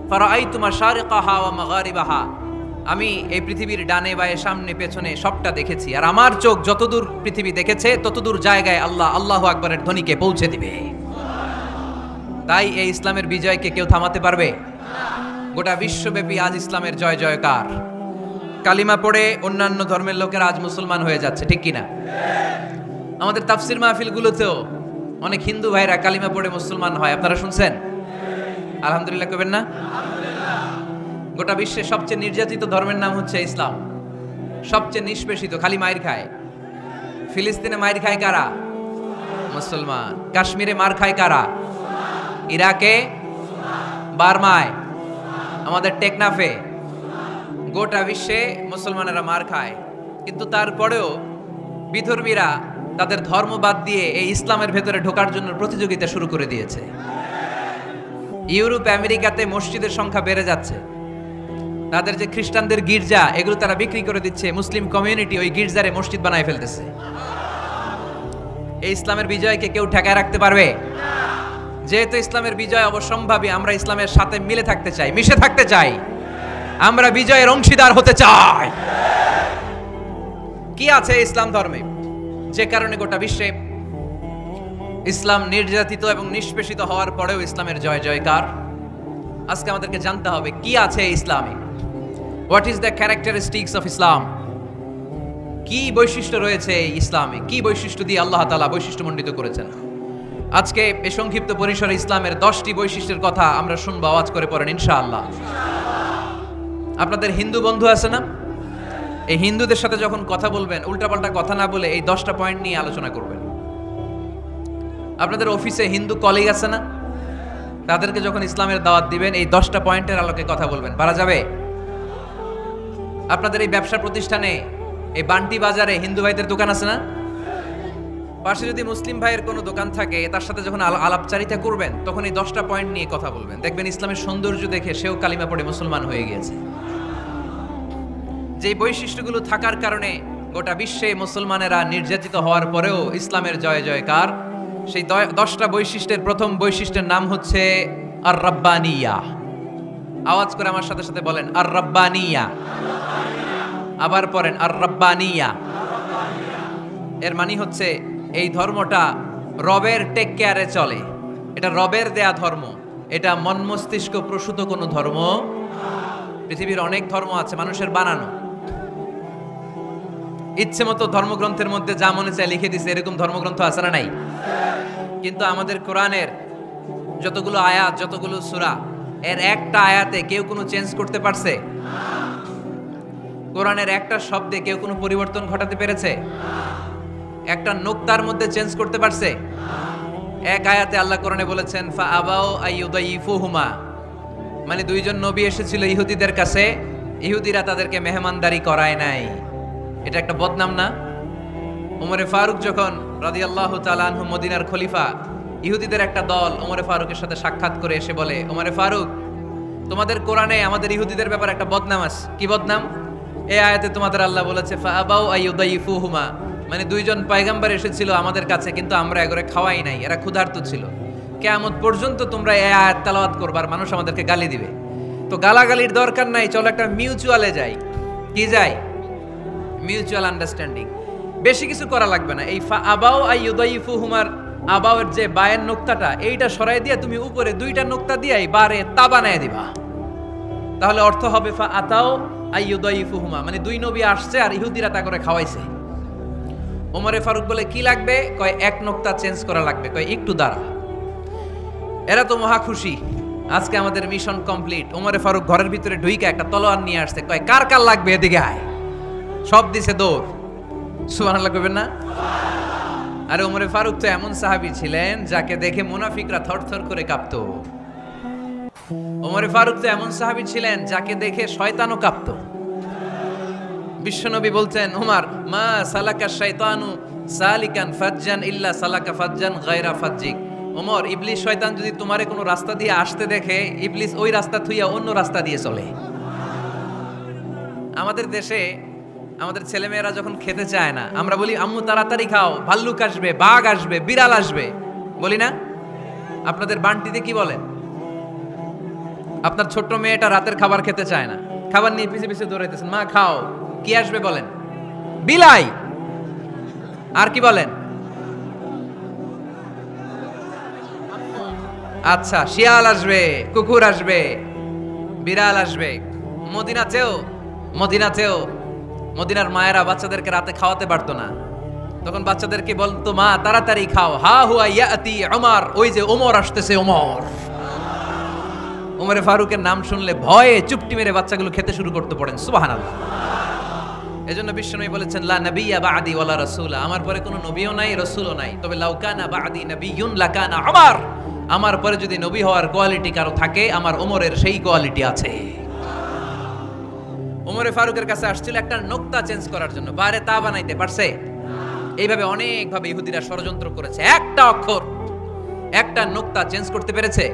ফারাআইতু মাশারিকাহা ওয়া মাগারিবাহা, আমি এই পৃথিবীর ডানে বায়ে সামনে পেছনে সবটা দেখেছি। আর আমার চোখ যতদূর পৃথিবী দেখেছে ততদূর জায়গায় আল্লাহ আল্লাহু আকবারের ধ্বনিকে পৌঁছে দিবে। তাই এই ইসলামের বিজয়কে কেউ থামাতে পারবে না। গোটা বিশ্বব্যাপী আজ ইসলামের জয় জয়কার। কালিমা পড়ে অন্যান্য ধর্মের লোকেরা আজ মুসলমান হয়ে যাচ্ছে, ঠিক কিনা? আমাদের তাফসির মাহফিলগুলোতেও অনেক হিন্দু ভাইরা কালিমা পড়ে মুসলমান হয়, আপনারা শুনছেন? আলহামদুলিল্লাহ কবেন না? গোটা বিশ্বের সবচেয়ে নির্যাতিত ধর্মের নাম হচ্ছে ইসলাম, সবচেয়ে নিষ্পেষিত, খালি মাইর খায়। ফিলিস্তিনে মাইর খায় কারা? মুসলমান। কাশ্মীরে মার খায় কারা? ইরাকে, বার্মায়, আমাদের টেকনাফে, গোটা বিশ্বে মুসলমানেরা মার খায়। কিন্তু তারপরেও বিধর্মীরা তাদের ধর্ম বাদ দিয়ে এই ইসলামের ভেতরে ঢোকার জন্য প্রতিযোগিতা শুরু করে দিয়েছে। ইউরোপ আমেরিকাতে মসজিদের সংখ্যা বেড়ে যাচ্ছে। তাদের যে খ্রিস্টানদের গির্জা এগুলো তারা বিক্রি করে দিচ্ছে, মুসলিম কমিউনিটি ওই গির্জারে মসজিদ বানায় ফেলতেছে। এই ইসলামের বিজয়কে কেউ ঠেকায় রাখতে পারবে? যেহেতু ইসলামের বিজয় অবশ্যম্ভাবী, আমরা ইসলামের সাথে মিলে থাকতে চাই, মিশে থাকতে চাই, আমরা বিজয়ের অংশীদার হতে চাই। কি আছে ইসলাম ধর্মে যে কারণে গোটা বিশ্বে ইসলাম নির্যাতিত এবং নিষ্পেষিত হওয়ার পরেও ইসলামের জয় জয়কার? আজকে আমাদেরকে জানতে হবে কি আছে ইসলামে। What is the characteristics of Islam? কি বৈশিষ্ট্য রয়েছে ইসলামে? কি বৈশিষ্ট্য দিয়ে আল্লাহ তাআলা বৈশিষ্ট্যমণ্ডিত করেছেন? আজকে এই সংক্ষিপ্ত পরিসরে ইসলামের 10টি বৈশিষ্ট্যের কথা আমরা শুনবো, আওয়াজ করে পড়েন ইনশাআল্লাহ। আপনাদের হিন্দু বন্ধু আছে না? এই হিন্দুদের সাথে যখন কথা বলবেন উল্টাপাল্টা কথা না বলে এই 10টা পয়েন্ট নিয়ে আলোচনা করবেন। আপনাদের অফিসে হিন্দু কলিগ আছে না? তাদেরকে যখন ইসলামের দাওয়াত দিবেন এই 10টা পয়েন্টের আলোকে কথা বলবেন, পারা যাবে? আপনাদের এই ব্যবসা প্রতিষ্ঠানে এই বান্টি বাজারে হিন্দু ভাইদের দোকান আছে না? পাশে যদি মুসলিম ভাইয়ের কোনো দোকান থাকে তার সাথে যখন আলাপচারিতা করবেন তখন এই 10টা পয়েন্ট নিয়ে কথা বলবেন। দেখবেন ইসলামের সৌন্দর্য দেখে সেও কালিমা পড়ে মুসলমান হয়ে গিয়েছে। যে বৈশিষ্ট্যগুলো থাকার কারণে গোটা বিশ্বে মুসলমানেরা নির্যাতিত হওয়ার পরেও ইসলামের জয় জয়কার, সেই 10টা বৈশিষ্ট্যের প্রথম বৈশিষ্ট্যের নাম হচ্ছে আর রাব্বানিয়া। আওয়াজ করে আমার সাথে সাথে বলেন আর রাব্বানিয়া। আবার পড়েন আর রাব্বানিয়া। এর মানে হচ্ছে এই ধর্মটা রবের টেক কেয়ারে চলে, এটা রবের দেয়া ধর্ম, এটা মন মস্তিষ্ক প্রসূত কোনো ধর্ম। পৃথিবীর অনেক ধর্ম আছে মানুষের বানানো, ইচ্ছে মতো ধর্মগ্রন্থের মধ্যে যা মনে চায় লিখে দিছে, এরকম ধর্মগ্রন্থ আছে না নাই? কিন্তু আমাদের কোরআনের যতগুলো আয়াত, যতগুলো সূরা, এর একটা আয়াতে কেউ কোনো চেঞ্জ করতে পারছে? কোরআনের একটা শব্দে কেউ কোনো পরিবর্তন ঘটাতে পেরেছে? একটা নোক্তার মধ্যে চেঞ্জ করতে পারছে? এক আয়াতে আল্লাহ কোরআনে বলেছেন ফা আবাউ আইয়ুদাইফুহুমা, মানে দুইজন নবী এসেছিল ইহুদিদের কাছে, ইহুদিরা তাদেরকে মেহমানদারি করায় নাই। এটা একটা বদনাম না? ওমরে ফারুক যখন রাদিয়াল্লাহু তাআলা আনহু মদিনার খলিফা, ইহুদিদের একটা দল ওমরে ফারুকের সাথে সাক্ষাৎ করে এসে বলে, ওমরে ফারুক, তোমাদের কোরআনে আমাদের ইহুদিদের ব্যাপারে একটা বদনাম আছে। কি বদনাম? এই আয়াতে তোমাদের আল্লাহ বলেছে ফাআবাউ আইয়ুদাইফুহুমা, মানে দুইজন পয়গম্বর এসেছিল আমাদের কাছে, কিন্তু আমরা এগুলো খাওয়াই নাই, এরা ক্ষুধার্ত ছিল। কিয়ামত পর্যন্ত তোমরা এই আয়াত তেলাওয়াত করবার, মানুষ আমাদেরকে গালি দিবে। তো গালাগালির দরকার নাই, চলো একটা মিউচুয়ালে যাই। কি যাই? Mutual understanding. বেশি কিছু করা লাগবে না। এই ফাআবাউ আইয়ুদাইফুহুমার আবাউয়ের যে বায়ের নোক্তাটা, এইটা সরাই দিয়ে তুমি উপরে দুইটা নোক্তা দিয়ে বারে তা বানায় দিবা, তাহলে অর্থ হবে ফাআতাউ আইয়ুদাইফুহুমা, মানে দুই নবী আসছে আর ইহুদিরা তা করে খাওয়াইছে। ওমরে ফারুক বলে কি লাগবে? কয় এক নোক্তা চেঞ্জ করা লাগবে। কয় একটু দাঁড়া। এরা তো মহা খুশি, আজকে আমাদের মিশন কমপ্লিট। ওমরে ফারুক ঘরের ভিতরে ঢুইকা একটা তলোয়ার নিয়ে আসছে। কয় কার কার লাগবে এদিকে আয়। সব দিছে দৌড়। সুবহানাল্লাহ কইবেন না? আরে ওমরে ফারুক তো এমন সাহাবী ছিলেন যাকে দেখে মুনাফিকরা থরথর করে কাঁপতো। ওমরে ফারুক তো এমন সাহাবী ছিলেন যাকে দেখে শয়তানও কাঁপতো। বিশ্বনবী বলতেন, ওমর মা সালাকা শাইতানু সালিকান ফাজ্জান ইল্লা সালাকা ফাজ্জান গায়রা ফাজ্জিক। ওমর, ইবলিস শয়তান যদি তোমারে কোনো রাস্তা দিয়ে আসতে দেখে, ইবলিস ওই রাস্তা থুইয়া অন্য রাস্তা দিয়ে চলে। আমাদের দেশে আমাদের ছেলেমেয়েরা যখন খেতে চায় না, আমরা বলি আম্মু তাড়াতাড়ি খাও, ভাল্লুক আসবে, বাঘ আসবে, বিড়াল আসবে, বলি না? আপনাদের বান্টিতে কি বলেন? আপনার ছোট্ট মেয়েটা রাতের খাবার খেতে চায় না, খাবার নিয়ে পিছে পিছে দৌড়াইতেছেন, মা খাও, কি আসবে বলেন? বিলাই। আর কি বলেন? আচ্ছা, শিয়াল আসবে, কুকুর আসবে, বিড়াল আসবে। মদিনাতেও মদিনার মায়েরা বাচ্চাদেরকে রাতে খাওয়াতে পারতো না, তখন বাচ্চাদেরকে বলতো মা তাড়াতাড়ি খাও, হা হুয়া ইয়াতি ওমর, ওই যে ওমর আসতেছে। ওমরে ফারুকের নাম শুনলে ভয়ে চুপটি মেরে বাচ্চাগুলো খেতে শুরু করতে পড়েন। সুবহানাল্লাহ। এজন্য বিশ্বনবী বলেছেন লা নাবিয়্যা বা'দি ওয়ালা রাসূলা, আমার পরে কোনো নবীও নাই, রাসূলও নাই, তবে লাউ কানা বা'দি নাবিয়্যুন লাকানা ওমর, আমার পরে যদি নবী হওয়ার কোয়ালিটি কারো থাকে, আমার ওমরের সেই কোয়ালিটি আছে। ওমরে ফারুকের কাছে আসছিল একটা নোক্তা চেঞ্জ করার জন্য, বারে তা বানাইতে পারছে? এইভাবে অনেকভাবে ইহুদিরা ষড়যন্ত্র করেছে, একটা অক্ষর, একটা নোক্তা চেঞ্জ করতে পেরেছে?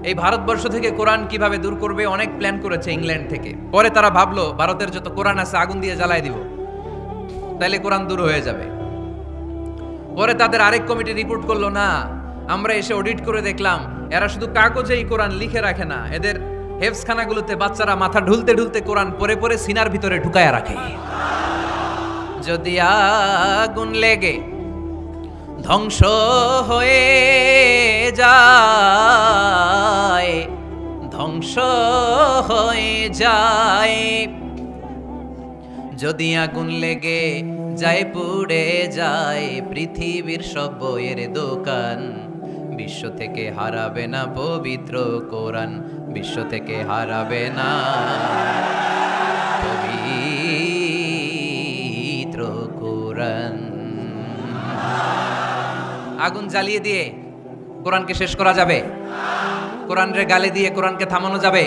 এই ভারতবর্ষ থেকে কোরআন কিভাবে দূর করবে অনেক প্ল্যান করেছে ইংল্যান্ড থেকে। পরে তারা ভাবলো ভারতের যত কোরআন আছে আগুন দিয়ে জ্বালায় দিব, তাইলে কোরআন দূর হয়ে যাবে। পরে তাদের আরেক কমিটি রিপোর্ট করলো, না, আমরা এসে অডিট করে দেখলাম এরা শুধু কাগজেই কোরআন লিখে রাখে না, এদের হেফজখানাগুলোতে বাচ্চারা মাথা ঢুলতে ঢুলতে কোরআন পরে পরে সিনার ভিতরে ঢুকায়া রাখে। যদি আগুন লেগে ধ্বংস হয়ে যায়, ধ্বংস হয়ে যায়, যদি আগুন লেগে যায় পুড়ে যায় পৃথিবীর সব বইয়ের দোকান, বিশ্ব থেকে হারাবে না পবিত্র কোরআন, বিশ্ব থেকে হারাবে না পবিত্র কোরআন। আগুন জ্বালিয়ে দিয়ে কোরআনকে শেষ করা যাবে? কোরআনের গালি দিয়ে কোরআনকে থামানো যাবে?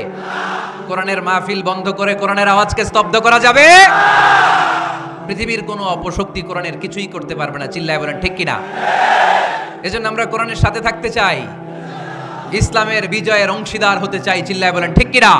কোরআনের মাহফিল বন্ধ করে কোরআনের আওয়াজকে স্তব্ধ করা যাবে? পৃথিবীর কোনো অপশক্তি কোরআনের কিছুই করতে পারবে না। চিল্লায় বলেন ঠিক কিনা? এজন্য আমরা কোরআনের সাথে থাকতে চাই, ইসলামের বিজয়ের অংশীদার হতে চাই। চিল্লায় বলেন ঠিক কিনা?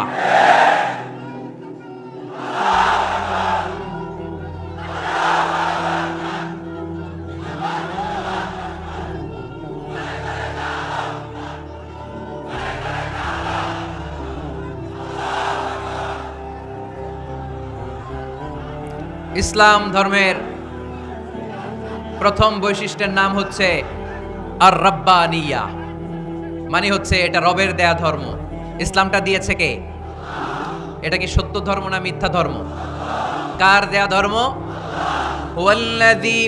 ইসলাম ধর্মের প্রথম বৈশিষ্ট্যের নাম হচ্ছে আর রাব্বানিয়া, মানে হচ্ছে এটা রবের দেয়া ধর্ম। ইসলামটা দিয়েছে কে? এটা কি সত্য ধর্ম না মিথ্যা ধর্ম? কার দেয়া ধর্ম? হুয়াল্লাযী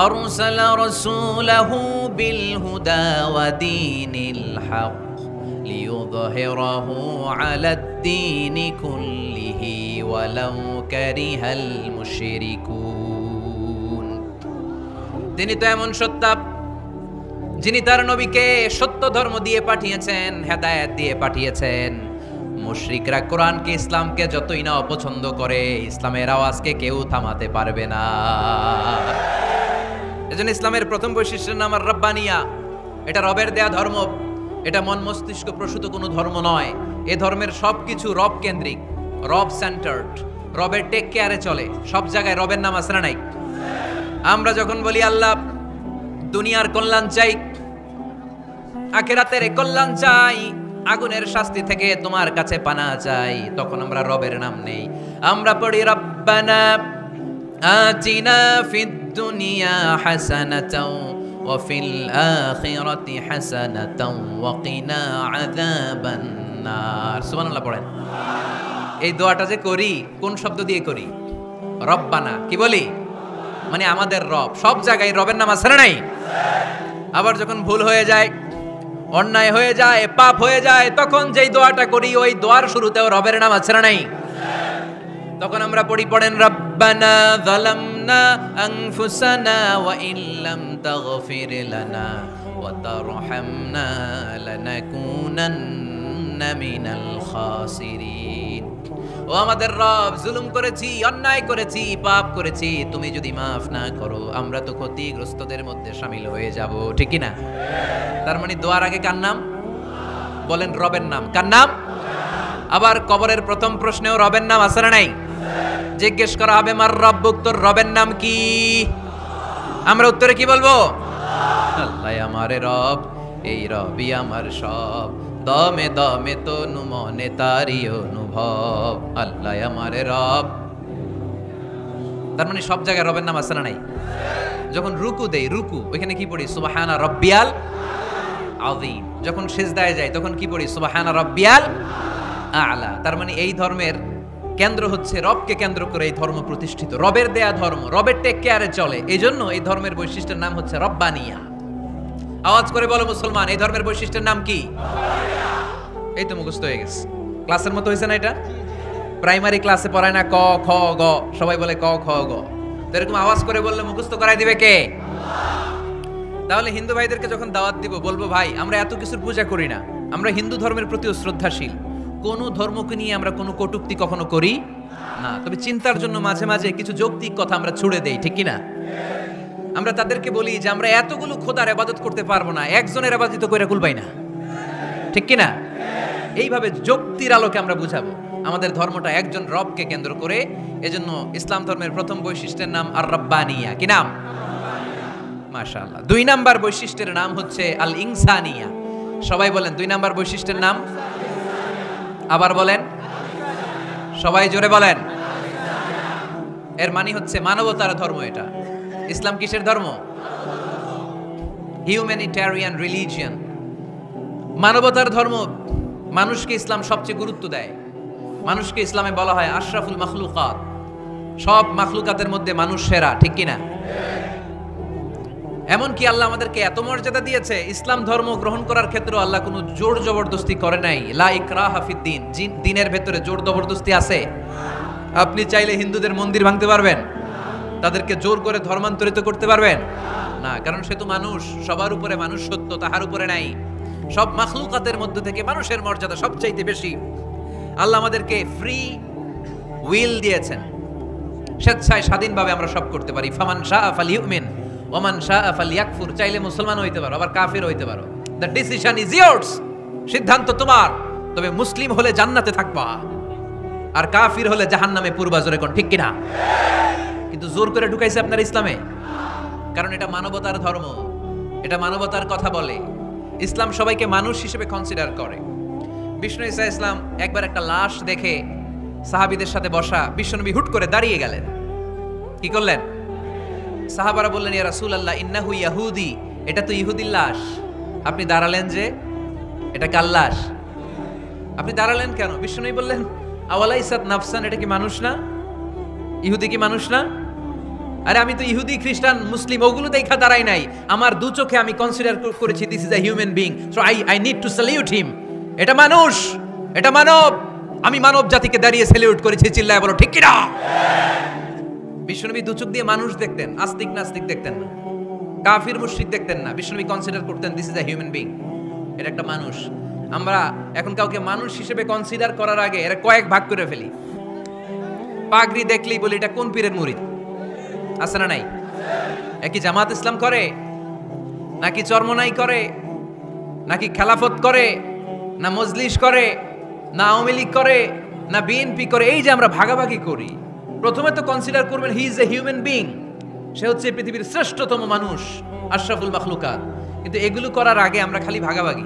আরসালা রাসূলাহু বিল হুদা ওয়া দীনিল হক লিইয়ুযহিরাহু আলাদ-দীনি কুল্লিহি ওয়ালাউ কারিহাল মুশরিকুন। তিনি তো এমন সত্তা যিনি তার নবীকে সত্য ধর্ম দিয়ে পাঠিয়েছেন, হেদায়েত দিয়ে পাঠিয়েছেন। মুশরিকরা কোরআনকে, ইসলামকে যতই না অপছন্দ করে, ইসলামের আওয়াজকে কেউ থামাতে পারবে না। এজন্য ইসলামের প্রথম বৈশিষ্ট্যের নাম আর রব্বানিয়া। এটা রবের দেয়া ধর্ম, এটা মন মস্তিষ্ক প্রসূত কোনো ধর্ম নয়। এ ধর্মের সবকিছু রব কেন্দ্রিক, রব সেন্টার্ড, রবের টেক কেয়ারে চলে। সব জায়গায় রবের নাম আছে না নাই? আমরা যখন বলি আল্লাহ দুনিয়ার কল্যাণ চাই, আখিরাতের কল্যাণ চাই, আগুনের শাস্তি থেকে তোমার কাছে পানা চাই, তখন আমরা রবের নাম নেই। আমরা পড়ি রব্বানা আতিনা ফিদ দুনিয়া হাসানাতাও ওয়া ফিল আখিরাতি হাসানাতাও ওয়া কিনা আযাবান নার। সুবহানাল্লাহ পড়েন। এই দোয়াটা যে করি কোন শব্দ দিয়ে করি? রব্বানা। কি বলি? মানে আমাদের রব। সব জায়গায় রবের নাম আছে না নাই? আবার যখন ভুল হয়ে যায়, অন্যায় হয়ে যায়, পাপ হয়ে যায়, তখন যেই দোয়াটা করি ওই দোয়ার শুরুতেও রবের নাম আছে না নাই? তখন আমরা পড়েন রব্বানা যালামনা আনফুসানা ওয়া ইল্লাম তাগফির লানা ওয়া তারহামনা লানাকুনান্না মিনাল খাসিরিন। ও আমাদের রব, জুলুম করেছি, অন্যায় করেছি, পাপ করেছি, তুমি যদি মাফ না করো আমরা তো ক্ষতিগ্রস্তদের মধ্যে শামিল হয়ে যাব। ঠিক কি না? তার মানে দোয়ার আগে কার নাম? বলেন রবের নাম। কার নাম? আবার কবরের প্রথম প্রশ্নেও রবের নাম আছে না নাই? জিজ্ঞেস করা হবে মার রব্বুক, তোর রবের নাম কি? আমরা উত্তরে কি বলবো? আল্লাহ আমারে রব, এই রবই আমার সব, দমে দমে তনু মনে তারি অনুভব, আল্লাহ আমারে রব। তার মানে সব জায়গায় রবের নাম আছে না নাই? যখন রুকু দেই, রুকু ওইখানে কি পড়ি? সুবহানা রাব্বিয়াল আযীম। যখন সিজদায় যাই তখন কি পড়ি? সুবহানা রাব্বিয়াল আ'লা। তার মানে এই ধর্মের কেন্দ্র হচ্ছে রবকে কেন্দ্র করে এই ধর্ম প্রতিষ্ঠিত, রবের দেয়া ধর্ম, রবের টেক কেয়ারে চলে। এই জন্য এই ধর্মের বৈশিষ্ট্যের নাম হচ্ছে রব্বানিয়া। আওয়াজ করে বলো মুসলমান, এই ধর্মের বৈশিষ্ট্যের নাম কি? এই তো মুখস্থ হয়ে গেছে। ক্লাসের মতো হয়েছে না এটা? প্রাইমারি ক্লাসে পড়ায় না ক খ গ, সবাই বলে ক খ গ। তো এরকম আওয়াজ করে বললে মুখস্থ করাই দিবে কে? তাহলে হিন্দু ভাইদেরকে যখন দাওয়াত দিব বলবো, ভাই আমরা এত কিছুর পূজা করি না, আমরা হিন্দু ধর্মের প্রতিও শ্রদ্ধাশীল, কোন ধর্মকে নিয়ে আমরা কোনো কটূক্তি কখনো করি না, তবে চিন্তার জন্য মাঝে মাঝে কিছু যৌক্তিক কথা আমরা ছুড়ে দেই। ঠিক কি না? আমরা তাদেরকে বলি যে আমরা এতগুলো খোদার ইবাদত করতে পারবো না, একজনের ইবাদত করে কুলবাই না। ঠিক কি না? এইভাবে যুক্তির আলোকে আমরা বুঝাবো আমাদের ধর্মটা একজন রবকে কেন্দ্র করে। এজন্য ইসলাম ধর্মের প্রথম বৈশিষ্ট্যের নাম আর রব্বানিয়া। কি নাম? মাশাআল্লাহ। 2 নাম্বার বৈশিষ্ট্যের নাম হচ্ছে আল ইনসানিয়া। সবাই বলেন 2 নাম্বার বৈশিষ্ট্যের নাম। আবার বলেন, সবাই জোরে বলেন। এর মানে হচ্ছে মানবতার ধর্ম। এটা ইসলাম কিসের ধর্ম? হিউম্যানিটেরিয়ান রিলিজিয়ন, মানবতার ধর্ম। মানুষকে ইসলাম সবচেয়ে গুরুত্ব দেয়। মানুষকে ইসলামে বলা হয় আশরাফুল মাখলুকাত, সব মাখলুকাতের মধ্যে মানুষ সেরা। ঠিক কিনা? এমনকি আল্লাহ আমাদেরকে এত মর্যাদা দিয়েছে, ইসলাম ধর্ম গ্রহণ করার ক্ষেত্রে আল্লাহ কোনো জোর জবরদস্তি করে নাই। লা ইকরাহা ফিদ্দিন, দিনের ভেতরে জোর জবরদস্তি আছে? আপনি চাইলে হিন্দুদের মন্দির ভাঙতে পারবেন? তাদেরকে জোর করে ধর্মান্তরিত করতে পারবেন না, কারণ সে তো মানুষ, সবার উপরে মানুষ সত্য, তাহার উপরে নাই। সব মাখলুকাতের মধ্যে থেকে মানুষের মর্যাদা সবচাইতে বেশি। আল্লাহ আমাদেরকে ফ্রি উইল দিয়েছেন, স্বেচ্ছায় স্বাধীনভাবে আমরা সব করতে পারি। ফামান শাআ ফালিউমিন ওমান শাআ ফালিয়াকফুর। চাইলে মুসলমান হইতে পারো, আবার কাফির হইতে পারো। দ্য ডিসিশন ইজ ইয়ার্স, সিদ্ধান্ত তোমার। তবে মুসলিম হলে জান্নাতে থাকবা, আর কাফির হলে জাহান্নামে পূর্বা। জোরে কোন ঠিক কিনা? কিন্তু জোর করে ঢুকাইছে আপনার ইসলামে, কারণ এটা মানবতার ধর্ম, এটা মানবতার কথা বলে। ইসলাম সবাইকে মানুষ হিসেবে কনসিডার করে। বিষ্ণু ঈসা ইসলাম একবার একটা লাশ দেখে সাহাবীদের সাথে বসা, বিশ্বনবী হুট করে দাঁড়িয়ে গেলেন। কি করলেন? সাহাবারা বললেন, ইয়া রাসূলুল্লাহ ইন্নাহু ইয়াহুদি, এটা তো ইহুদির লাশ। আপনি দাঁড়ালেন যে, এটা কার লাশ? আপনি দাঁড়ালেন কেন? বিশ্বনবী বললেন, আওয়ালাইসাত নাফসান, এটা কি মানুষ না? ইহুদি কি মানুষ না? আরে আমি তো ইহুদি, খ্রিস্টান, মুসলিম ওগুলো দেখা দাঁড়াই নাই, আমার দু চোখে আমি কনসিডার করেছি this is a human being, so I need to salute হিম। এটা মানুষ, এটা মানব, আমি মানব জাতিকে দাঁড়িয়ে স্যালিউট করেছি। চিল্লায় বলো ঠিক কি না? বিশ্বনবী দু চোখ দিয়ে মানুষ দেখতেন, আস্তিক নাস্তিক দেখতেন না, কাফির মুশরিক দেখতেন না। বিশ্বনবী কনসিডার করতেন this is a human being, এটা একটা মানুষ। আমরা এখন কাউকে মানুষ হিসেবে কনসিডার করার আগে এরা কয়েক ভাগ করে ফেলি। পাগড়ি দেখলেই বলি এটা কোন পীরের মুরিদ, আছে না নাই? একই জামাত ইসলাম করে, নাকি চরমনাই করে, নাকি খেলাফত করে, না মজলিস করে, না আওয়ামী লীগ করে, না বিএনপি করে? এই যে আমরা ভাগাভাগি করি, প্রথমে তো কনসিডার করবেন he is a human being, সে হচ্ছে পৃথিবীর শ্রেষ্ঠতম মানুষ, আশরাফুল মাখলুকাত। কিন্তু এগুলো করার আগে আমরা খালি ভাগাভাগি,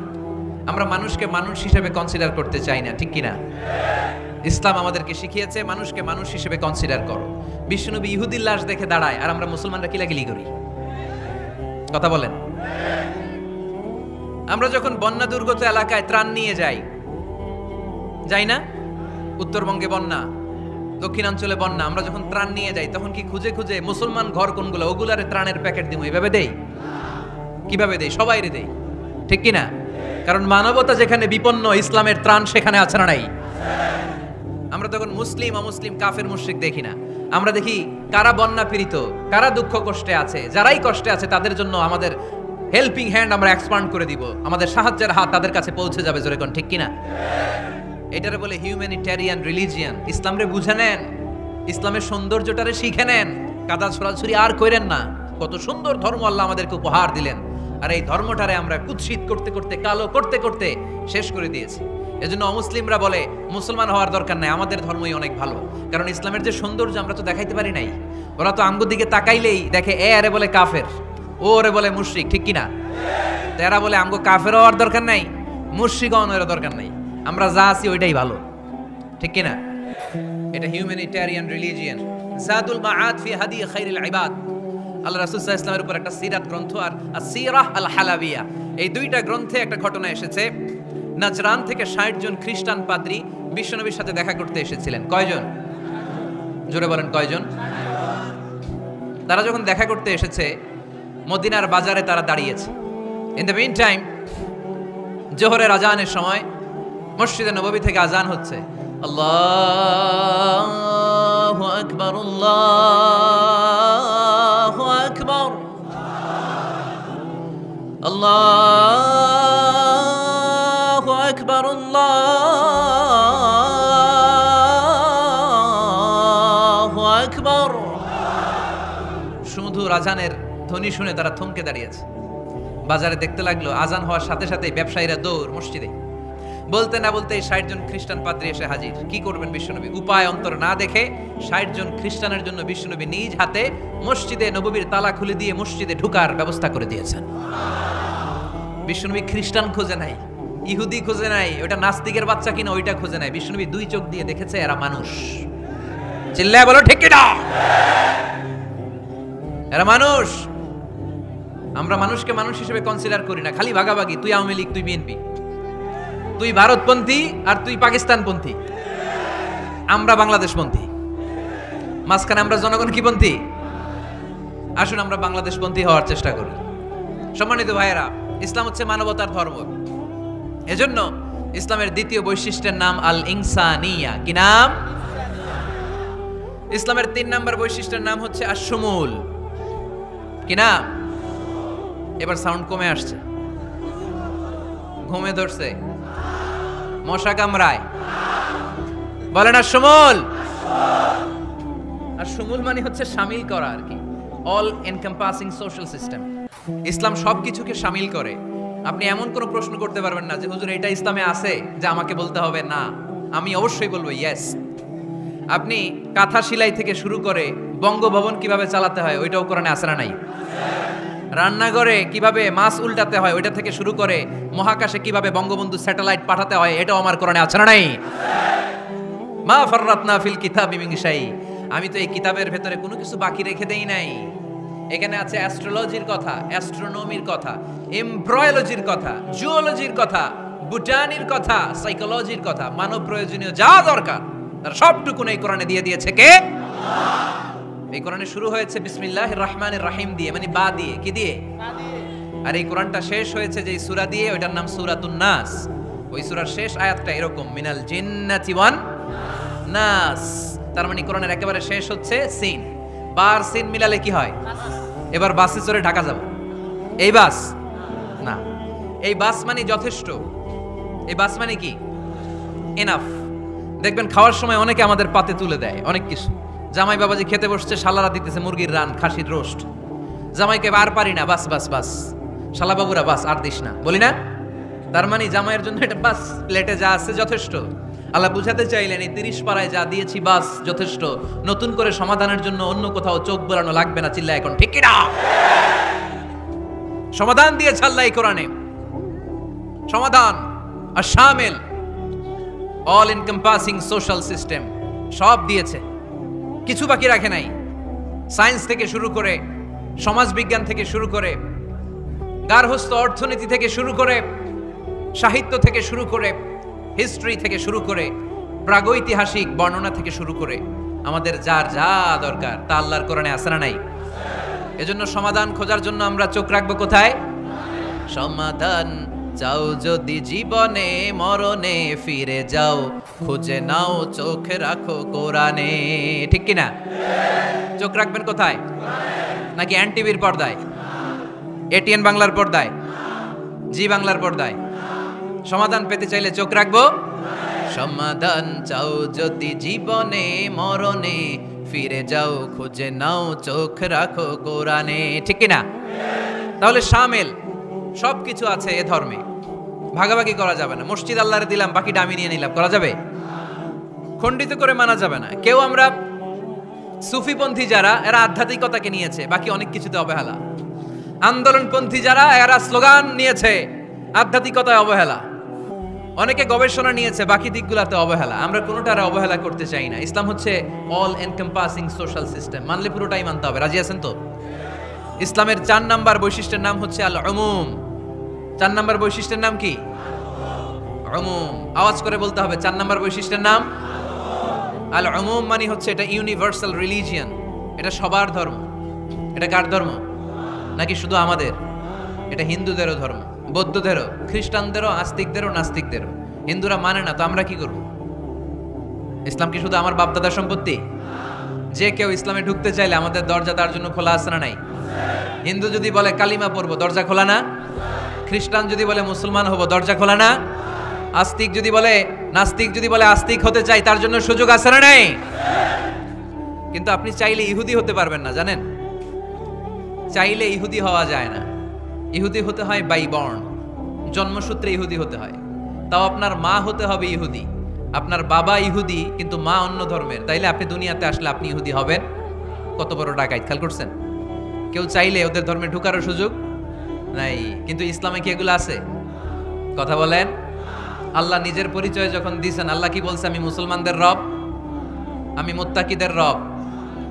আমরা মানুষকে মানুষ হিসেবে কনসিডার করতে চাই না, ঠিক কিনা? ইসলাম আমাদেরকে শিখিয়েছে মানুষকে মানুষ হিসেবে কনসিডার করো। বিশ্বনবী ইহুদির লাশ দেখে দাঁড়ায়, আর আমরা মুসলমানরা কিলাকিলি করি। কথা বলেন। আমরা যখন বন্যা দুর্গত এলাকায় ত্রাণ নিয়ে যাই না? উত্তরবঙ্গে বন্যা, দক্ষিণাঞ্চলে বন্যা, আমরা যখন ত্রাণ নিয়ে যাই তখন কি খুঁজে খুঁজে মুসলমান ঘর কোনগুলো ওগুলারে ত্রাণের প্যাকেট দিব এভাবে দেই? কিভাবে দেই? সবাইরে দেই, ঠিক কিনা? কারণ মানবতা যেখানে বিপন্ন, ইসলামের ত্রাণ সেখানে আছে না নাই? আমরা তখন মুসলিম অমুসলিম কাফের মুশরিক দেখি না, আমরা দেখি কারা বন্যা পীড়িত, কারা দুঃখ কষ্টে আছে। যারাই কষ্টে আছে তাদের জন্য আমাদের হেল্পিং হ্যান্ড আমরা এক্সপান্ড করে দিব, আমাদের সাহায্যের হাত তাদের কাছে পৌঁছে যাবে। জোরে কোন ঠিক কিনা? এটারে বলে হিউম্যানিটেরিয়ান রিলিজিয়ান। ইসলামরে বুঝে নেন, ইসলামের সৌন্দর্যটারে শিখে নেন, কাদা ছড়াছড়ি আর কইরেন না। কত সুন্দর ধর্ম আল্লাহ আমাদেরকে উপহার দিলেন, আর এই ধর্মটারে আমরা কুৎসিত করতে করতে, কালো করতে করতে শেষ করে দিয়েছি। এজন্য অমুসলিমরা বলে মুসলমান হওয়ার দরকার নাই, আমাদের ধর্মই অনেক ভালো। কারণ ইসলামের যে সৌন্দর্য আমরা তো দেখাইতে পারি নাই। ওরা তো আঙ্গুর দিকে তাকাইলেই দেখে এ আরে বলে কাফের, ও ওরে বলে মুশরিক, ঠিক কিনা? এরা বলে আমগো কাফের হওয়ার দরকার নাই, মুশরিক হওয়ার দরকার নাই, আমরা যা আছি ওইটাই ভালো, ঠিক কিনা? এটা হিউম্যানিটেরিয়ান রিলিজিয়ান। জাদুল মাআদ ফি হাদি খায়রিল ইবাদ, আল্লাহ রাসূল সাল্লাল্লাহু আলাইহি ওয়াসাল্লামের উপর একটা সিরাত গ্রন্থ আর আসিরাহ আল হালাবিয়া, এই দুইটা গ্রন্থে একটা ঘটনা এসেছে। নাজরান থেকে 60 জন খ্রিস্টান পাদ্রী বিশ্বনবীর সাথে দেখা করতে এসেছিলেন। কয়জন? জোরে বলেন কয়জন? তারা যখন দেখা করতে এসেছে, মদিনার বাজারে তারা দাঁড়িয়েছে। ইন দ্য মিন টাইম জোহরের আজানের সময় মসজিদে নববী থেকে আজান হচ্ছে, আল্লাহু আকবার, আল্লাহু আকবার, আল্লাহু আকবার, আল্লাহু আকবার। সুমধুর আজানের ধ্বনি শুনে তারা থমকে দাঁড়িয়েছে। বাজারে দেখতে লাগলো আজান হওয়ার সাথে সাথে ব্যবসায়ীরা দৌড় মসজিদে। বলতে না বলতে 60 জন খ্রিস্টান পাদ্রী এসে হাজির। কি করবেন বিশ্বনবী? উপায় অন্তর না দেখে 60 জন খ্রিস্টানের জন্য বিশ্বনবী নিজ হাতে মসজিদে নববীর তালা খুলে দিয়ে মসজিদে ঢোকার ব্যবস্থা করে দিয়েছেন। বিশ্বনবী খ্রিস্টান খোঁজে নাই, ইহুদি খোঁজে নাই, ওটা নাস্তিকের বাচ্চা কিনা ওইটা খোঁজে নাই। বিশ্বনবী দুই চোখ দিয়ে দেখেছে এরা মানুষ। চিল্লায় বলো ঠিক কিনা? এরা মানুষ। আমরা মানুষকে মানুষ হিসেবে কনসিডার করি না, খালি ভাগাভাগি, তুই আওয়ামী লীগ, তুই বিএনপি, তুই ভারতপন্থী আর তুই পাকিস্তানপন্থী, আমরা বাংলাদেশপন্থী। মাঝখানে আমরা জনগণ কি পন্থী? আসুন আমরা বাংলাদেশপন্থী হওয়ার চেষ্টা করি। সম্মানিত ভাইয়েরা, ইসলাম হচ্ছে মানবতার ধর্ম। এজন্য ইসলামের দ্বিতীয় বৈশিষ্ট্যের নাম আল ইনসানিয়া। কি নাম? ইসলামের 3 নম্বর বৈশিষ্ট্যের নাম হচ্ছে আশ-শুমুল। কি নাম? এবার সাউন্ড কমে আসছে, ঘুমে ধরছে, মশা কামড়ায়, বলেন আশ-শুমুল। আশ-শুমুল মানে হচ্ছে শামিল করা আর কি, অল এনকম্পাসিং সোশ্যাল সিস্টেম। ইসলাম সবকিছুকে শামিল করে। আপনি এমন কোনো প্রশ্ন করতে পারবেন না যে হুজুর এটা ইসলামে আছে যে আমাকে বলতে হবে না, আমি অবশ্যই বলবো ইয়েস। আপনি কাঁথা সেলাই থেকে শুরু করে বঙ্গভবন কিভাবে চালাতে হয় ওইটাও কোরআনে আছে না নাই? রান্নাঘরে কিভাবে মাছ উল্টাতে হয় ওইটা থেকে শুরু করে মহাকাশে কিভাবে বঙ্গবন্ধু স্যাটেলাইট পাঠাতে হয় এটাও আমার কোরআনে আছে না নাই? মা ফাররাতনা ফিল কিতাবি মিন শাই, আমি তো এই কিতাবের ভেতরে কোনো কিছু বাকি রেখে দেই নাই। এখানে আছে অ্যাস্ট্রোলজির কথা, অ্যাস্ট্রোনমির কথা, এমব্রয়োলজির কথা, জুওলজির কথা, বুটানির কথা, সাইকোলজির কথা, মানব প্রয়োজনীয় যা দরকার তার সবটুকু এই কোরআনে দিয়ে দিয়েছে কে? আল্লাহ। এই কোরআনে শুরু হয়েছে বিসমিল্লাহির রহমানির রহিম দিয়ে, মানে বা দিয়ে। কি দিয়ে? বা দিয়ে। আর এই কোরআনটা শেষ হয়েছে যে সূরা দিয়ে, ওইটার নাম সূরাতুন নাস। ওই সূরার শেষ আয়াতটা এরকম, মিনাল জিন্নাতি ওয়ান নাস। তার মানে কোরআনের একেবারে শেষ হচ্ছে সিন। বার সিন মিলালে কি হয়? এবার বাসে চড়ে ঢাকা যাব, এই বাস না, এই বাস মানে যথেষ্ট, এই বাস মানে কি? এনাফ। দেখবেন খাওয়ার সময় অনেকে আমাদের পাতে তুলে দেয় অনেক কিছু। জামাই বাবাজি খেতে বসছে, শালারা দিতেছে মুরগির রান, খাসির রোস্ট, জামাইকে আর পারি না, বাস বাস বাস, শালা বাবুরা বাস, আর দিস না, বলি না? তার মানে জামাইয়ের জন্য এটা বাস, প্লেটে যা আছে যথেষ্ট। আল্লাহ বুঝাতে চাইলেন এই 30 পারায় যা দিয়েছি বাস যথেষ্ট, নতুন করে সমাধানের জন্য অন্য কোথাও চোখ বোলানো লাগবে না। চিল্লা এখন ঠিক কিনা? সমাধান দিয়েছে আল্লাহ এই কোরআনে, সমাধান আর শামিল, অল এনকম্পাসিং সোশ্যাল সিস্টেম সব দিয়েছে, কিছু বাকি রাখে নাই। সায়েন্স থেকে শুরু করে, সমাজ বিজ্ঞান থেকে শুরু করে, গার্হস্থ্য অর্থনীতি থেকে শুরু করে, সাহিত্য থেকে শুরু করে, হিস্ট্রি থেকে শুরু করে, প্রাগৈতিহাসিক বর্ণনা থেকে শুরু করে, আমাদের যার যা দরকার তা আল্লাহর কোরআনে আছে না নাই? এজন্য সমাধান খোঁজার জন্য আমরা চোখ রাখবো কোথায়? সমাধান চাও যদি জীবনে মরণে ফিরে যাও, খুঁজে নাও চোখ রাখো কোরআনে। ঠিক কিনা? চোখ রাখবেন কোথায়? নাকি এনটিভির পর্দায়, এটিএন বাংলার পর্দায়, জি বাংলার পর্দায়? সমাধান পেতে চাইলে চোখ রাখবো। সমাধান চাও যদি জীবনে মরণে ফিরে যাও, খুঁজে নাও চোখ রাখো কোরআনে। ঠিক কিনা? তাহলে শামিল সবকিছু আছে এ ধর্মে, ভাগাভাগি করা যাবে না। মসজিদ আল্লাহরে দিলাম, বাকিটা আমি নিয়ে নিলাম, করা যাবে? খণ্ডিত করে মানা যাবে না। কেউ আমরা সুফিপন্থী যারা, এরা আধ্যাত্মিকতাকে নিয়েছে, বাকি অনেক কিছুতে অবহেলা। আন্দোলনপন্থী যারা, এরা স্লোগান নিয়েছে, আধ্যাত্মিকতায় অবহেলা। অনেকে গবেষণা নিয়েছে, বাকি দিকগুলোতে অবহেলা। আমরা কোনোটারে অবহেলা করতে চাই না। ইসলাম হচ্ছে অল এনকম্পাসিং সোশ্যাল সিস্টেম, মানলে পুরোটাই মানতে হবে। রাজি আছেন তো? ইসলামের 4 নাম্বার বৈশিষ্ট্যের নাম হচ্ছে আল উমুম। 4 নাম্বার বৈশিষ্ট্যের নাম কি? উমুম। আওয়াজ করে বলতে হবে, 4 নাম্বার বৈশিষ্ট্যের নাম আল উমুম। মানে হচ্ছে এটা ইউনিভার্সাল রিলিজিয়ন, এটা সবার ধর্ম। এটা কার ধর্ম? নাকি শুধু আমাদের? এটা হিন্দুদেরও ধর্ম, বৌদ্ধদেরও, খ্রিস্টানদেরও, আস্তিকদেরও, নাস্তিকদেরও। হিন্দুরা মানে না তো আমরা কি করব? ইসলাম কি শুধু আমার বাপদাদার সম্পত্তি? যে কেউ ইসলামে ঢুকতে চাইলে আমাদের দরজা তার জন্য খোলা আছে না নাই? হিন্দু যদি বলে কালিমা পড়বো, দরজা খোলা না? খ্রিস্টান যদি বলে মুসলমান হবো, দরজা খোলা না? আস্তিক যদি বলে, নাস্তিক যদি বলে আস্তিক হতে চাই, তার জন্য সুযোগ আছে না নাই? কিন্তু আপনি চাইলে ইহুদি হতে পারবেন না, জানেন? চাইলে ইহুদি হওয়া যায় না। ইহুদি হতে হয় বাই বর্ন, জন্মসূত্রে ইহুদি হতে হয়। তাও আপনার মা হতে হবে ইহুদি, আপনার বাবা ইহুদি কিন্তু মা অন্য ধর্মের, তাইলে আপনি দুনিয়াতে আসলে আপনি ইহুদি হবেন? কত বড় ডাকাইত! খেয়াল করছেন? কেউ চাইলে ওদের ধর্মে ঢুকারও সুযোগ নাই। কিন্তু ইসলামে কি এগুলো আছে? কথা বলেন। আল্লাহ নিজের পরিচয় যখন দিয়েছেন, আল্লাহ কি বলছে? আমি মুসলমানদের রব, আমি মুত্তাকিদের রব,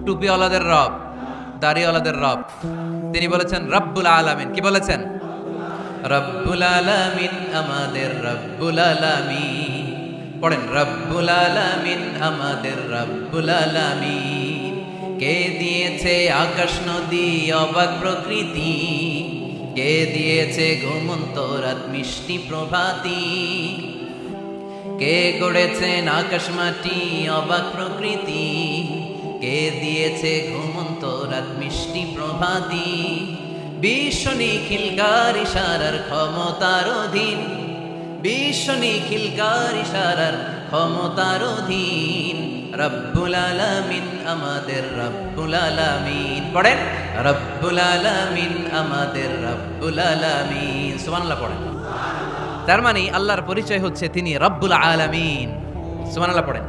টুপিওয়ালাদের রব, দাড়িওয়ালাদের রব। তিনি বলেছেন রব্বুল আলামিন। কি বলেছেন? রব্বুল আলামিন আমাদের রব্বুল আলামিন। পড়েন, রব্বুল আলামিন আমাদের রব্বুল আলামিন। কে দিয়েছে আকাশ নদী অবাক প্রকৃতি, কে দিয়েছে ঘুমন্ত রাত মিষ্টি প্রভাতী, কে গড়েছেন আকাশ মাটি অবাক প্রকৃতি, কে দিয়েছে ঘুমন্ত রাত মিষ্টি প্রভাতী। বিশ্ব নিখিলকার ইশারার ক্ষমতার অধীন, বিশ্ব নিখিলকার ইশারার ক্ষমতার অধীন। রব্বুল আলামিন আমাদের রব্বুল আলামিন। পড়েন, রব্বুল আলামিন আমাদের রব্বুল আলামিন। সুবহানাল্লাহ পড়েন। তার মানে আল্লাহর পরিচয় হচ্ছে তিনি রব্বুল আলামিন। সুবহানাল্লাহ পড়েন।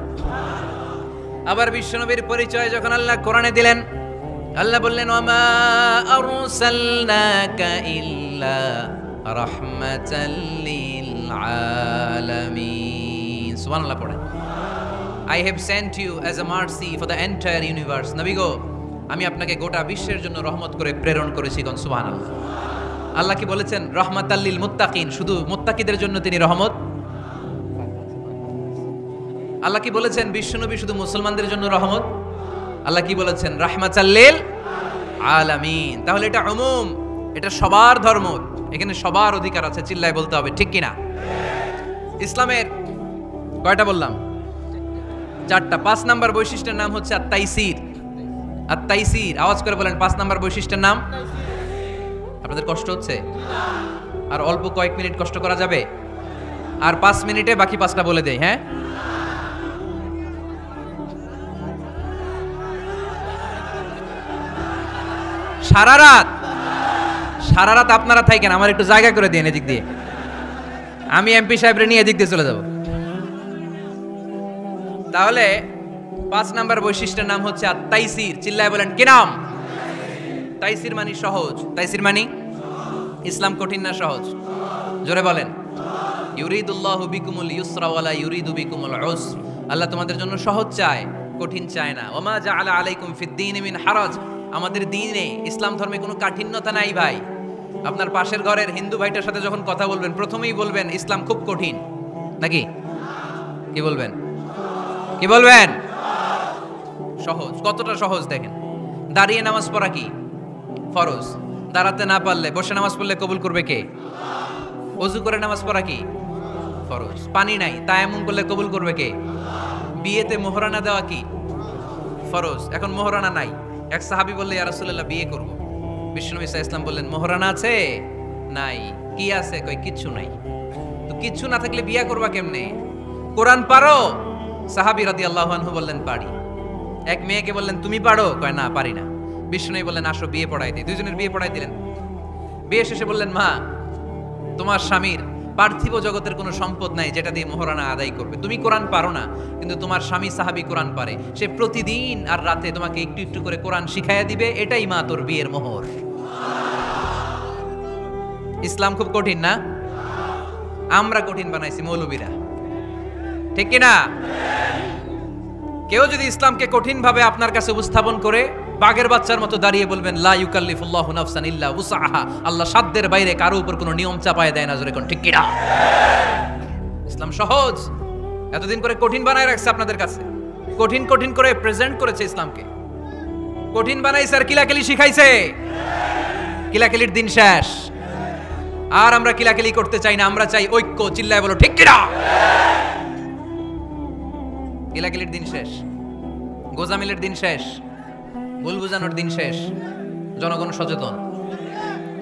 আবার বিশ্বনবীর পরিচয় যখন আল্লাহ কোরআনে দিলেন, আল্লাহ বললেন ওয়ামা আরসালনাকা ইল্লা রাহমাতাল লিল আলামিন। সুবহানাল্লাহ পড়েন। I have sent you as a mercy for the entire universe. নবী গো, আমি আপনাকে গোটা বিশ্বের জন্য রহমত করে প্রেরণ করেছি। কোন সুবহানাল্লাহ। আল্লাহ কি বলেছেন? রাহমাতাল লিল মুত্তাকিন, শুধু মুত্তাকিদের জন্য তিনি রহমত। আল্লাহ কি বলেছেন? বিশ্বনবী শুধু মুসলমানদের জন্য রহমত। আল্লাহ কি বলেছেন? রাহমাতাল লিল আলামিন। তাহলে এটা উমুম, এটা সবার ধর্ম, এখানে সবার অধিকার আছে। চিল্লায় বলতে হবে, ঠিক কিনা? ইসলামের কয়টা বললাম? 4টা। 5 নাম্বার বৈশিষ্ট্যের নাম হচ্ছে আত-তাইসির। আত-তাইসির। আওয়াজ করে বলেন, 5 নাম্বার বৈশিষ্ট্যের নাম। আপনাদের কষ্ট হচ্ছে? আর অল্প কয়েক মিনিট কষ্ট করা যাবে? আর 5 মিনিটে বাকি 5টা বলে দেই। হ্যাঁ, সারা রাত সারা রাত আপনারা থাকেন, আমার একটু জায়গা করে দিন এদিক দিয়ে, আমি এমপি সাহেবরে নিয়ে এদিক দিয়ে চলে যাব। তাহলে 5 নাম্বার বৈশিষ্ট্যের নাম হচ্ছে আত-তাইসির। চিল্লায় বলেন কি নাম? তাইসির মানে সহজ। তাইসির মানে ইসলাম কঠিন না সহজ? জোরে বলেন। ইউরিদুল্লাহু বিকুমুল ইউসরা ওয়ালা ইউরিদু বিকুমুল উসর। আল্লাহ তোমাদের জন্য সহজ চায়, কঠিন চায় না। ওমা জাআলা আলাইকুম ফিদ-দীনি মিন হারাজ। আমাদের দ্বীনে, ইসলাম ধর্মে কোনো কাঠিন্যতা নাই ভাই। আপনার পাশের ঘরের হিন্দু ভাইটার সাথে যখন কথা বলবেন প্রথমেই বলবেন ইসলাম খুব কঠিন, নাকি? কি বলবেন? কি বলবেন? সহজ। কতটা সহজ দেখেন। দাঁড়িয়ে নামাজ পড়া কি ফরজ, দাঁড়াতে না পারলে বসে নামাজ পড়লে কবুল করবে কে? ওযু করে নামাজ পড়া কি ফরজ। পানি নাই, তায়াম্মুম করলে কবুল করবে কে? বিয়েতে মোহরানা দেওয়া কি ফরজ। এখন মোহরানা নাই, এক সাহাবী বললে ইয়া রাসূলুল্লাহ বিয়ে করব। বিশ্বনবী সাল্লাল্লাহু আলাইহি ওয়াসাল্লাম বললেন মোহরানা আছে? নাই। কি আছে? কই কিচ্ছু নাই। তো কিচ্ছু না থাকলে বিয়ে করবা কেমনে? কোরআন পারো? সাহাবী রাদিয়াল্লাহু আনহু বললেন পারি। এক মেয়েকে বললেন তুমি পারো? কয় না পারি না। বিশ্বনবী বললেন আসো বিয়ে পড়াই দিই। দুইজনের বিয়ে পড়াই দিলেন। বিয়ে শেষে বললেন মা, তোমার স্বামীর পার্থিব জগতের কোনো সম্পদ নাই যেটা দিয়ে মোহরানা আদায় করবে। তুমি কোরআন পারো না, কিন্তু তোমার স্বামী সাহাবী কোরআন পারে। সে প্রতিদিন আর রাতে তোমাকে একটু একটু করে কোরআন শিখাইয়া দিবে। এটাই মা তোর বিয়ের মোহর। ইসলাম খুব কঠিন না? আমরা কঠিন বানাইছি মৌলবীরা, ঠিক কি না? কেউ যদি ইসলামকে কঠিন ভাবে আপনার কাছে উপস্থাপন করে, বাঘের বাচ্চার মতো দাঁড়িয়ে বলবেন লা ইউকাল্লিফুল্লাহু নাফসান ইল্লা উসআহা। আল্লাহ সাধ্যের বাইরে কারো উপর কোনো নিয়ম চাপায় দেয় না। জোরে কোন ঠিক কি না? ইসলাম সহজ। এতদিন করে কঠিন বানায় রাখছে আপনাদের কাছে, কঠিন কঠিন করে প্রেজেন্ট করেছে ইসলামকে। কঠিন বানাইছে আর কিলাকিলি শিখাইছে। কিলাকিলির দিন শেষ। আর আমরা কিলাকিলি করতে চাই না, আমরা চাই ঐক্য। চিল্লায় বলো ঠিক কি না? কিলাকিলির দিন শেষ, গোজামিলের দিন শেষ, ভুল বুঝানোর দিন শেষ। জনগণ সচেতন,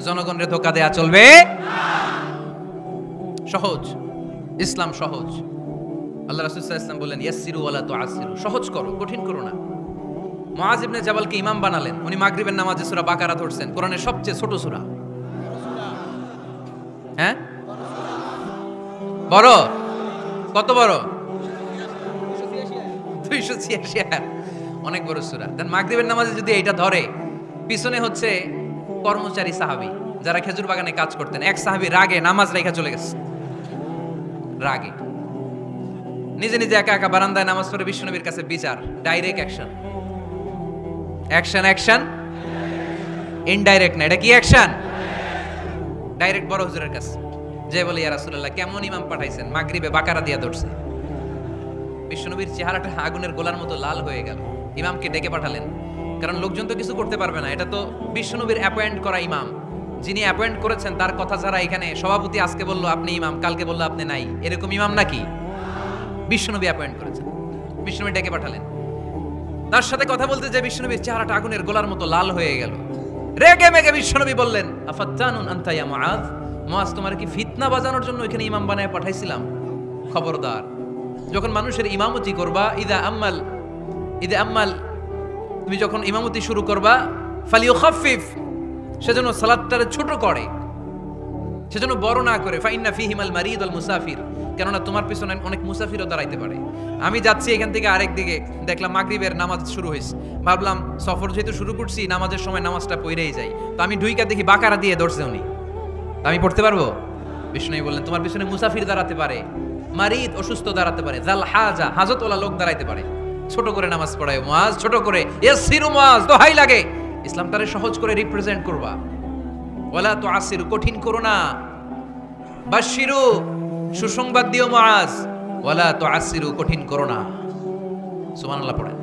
জনগণের ধোঁকা দেয়া চলবে সহজ। ইসলাম সহজ। আল্লাহ রাসূল সাল্লাল্লাহু আলাইহি ওয়াসাল্লাম বললেন ইয়াসসিরু ওয়ালা তুআসসিরু। সহজ করো, কঠিন করো না। মুআয ইবনে জাবালকে ইমাম বানালেন। উনি মাগরিবের নামাজে সূরা বাকারা ধরছেন, কোরআনের সবচেয়ে ছোট সূরা। হ্যাঁ বড়? কত বড়? 286 অনেক বড় সূরা। দেন মাগরিবের নামাজে যদি এটা ধরে, পিছনে হচ্ছে কর্মচারী সাহাবী যারা খেজুর বাগানে কাজ করতেন। এক সাহাবী রাগে নামাজ রেখে চলে গেছে, রাগে নিজে নিজে একা একা বারান্দায় নামাজ পড়ে বিশ্বনবীর কাছে বিচার। Direct action. Action action, indirect না। এটা কি অ্যাকশন? ডাইরেক্ট বড় হুজুরের কাছে যে বলে ইয়া রাসূলুল্লাহ কেমন ইমাম পাঠাইছেন, মাগরিবে বাকারা দিয়া ধরছে। বিশ্বনবীর চেহারাটা আগুনের গোলার মতো লাল হয়ে গেল। ইমামকে ডেকে পাঠালেন, কারণ লোকজন তো কিছু করতে পারবে না। এটা তো বিশ্বনবীর অ্যাপয়েন্ট করা ইমাম। যিনি অ্যাপয়েন্ট করেছেন তার কথা ছাড়া এখানে সভাপতি আজকে বলল আপনি ইমাম, কালকে বলল আপনি নাই, এরকম ইমাম নাকি? বিশ্বনবী অ্যাপয়েন্ট করেছেন। বিশ্বনবী ডেকে পাঠালেন। তার সাথে কথা বলতে যে বিশ্বনবীর চেহারাটা আগুনের গোলার মতো লাল হয়ে গেল। রেগে মেগে বিশ্বনবী বললেন আফাত্তানুন আনতা ইয়া মুআয। মুআয, তোমার কি ফিতনা বাজানোর জন্য এখানে ইমাম বানায় পাঠাইছিলাম? খবরদার, যখন মানুষের ইমামতি করবা, ইদা আম্মাল তুমি যখন ইমামতি শুরু করবা, ফালিয়ুখাফফিফ, সেজন্য সালাতটারে ছোট করে, সেজন্য বড় না করে। ফাইন্না ফিহিমাল মারিদ ওয়াল মুসাফির, কেননা তোমার পিছনে অনেক মুসাফিরও দাঁড়াইতে পারে। আমি যাচ্ছি এখান থেকে আরেক দিকে, দেখলাম মাগরিবের নামাজ শুরু হয়েছে, ভাবলাম সফর যেহেতু শুরু করছি নামাজের সময় নামাজটা পড়েই যাই। তো আমি ঢুইকা দেখি বাকারা দিয়ে ধরছে উনি, আমি পড়তে পারবো? বিষ্ণু বললেন তোমার পিছনে মুসাফির দাঁড়াতে পারে, মারিদ অসুস্থ দাঁড়াতে পারে, জাল হাজা হাজতওয়ালা লোক দাঁড়াইতে পারে। ছোট করে নামাজ পড়ায় মুআয, ছোট করে। ইয়াসসিরু মুআয, দোহাই লাগে ইসলামটারে সহজ করে রিপ্রেজেন্ট করবা। ওয়ালা তুআসসিরু, কঠিন করো না। বাশশিরু, সুসংবাদ দিও মুআয। ওয়ালা তুআসসিরু, কঠিন করো না। সুবহানাল্লাহ পড়েন।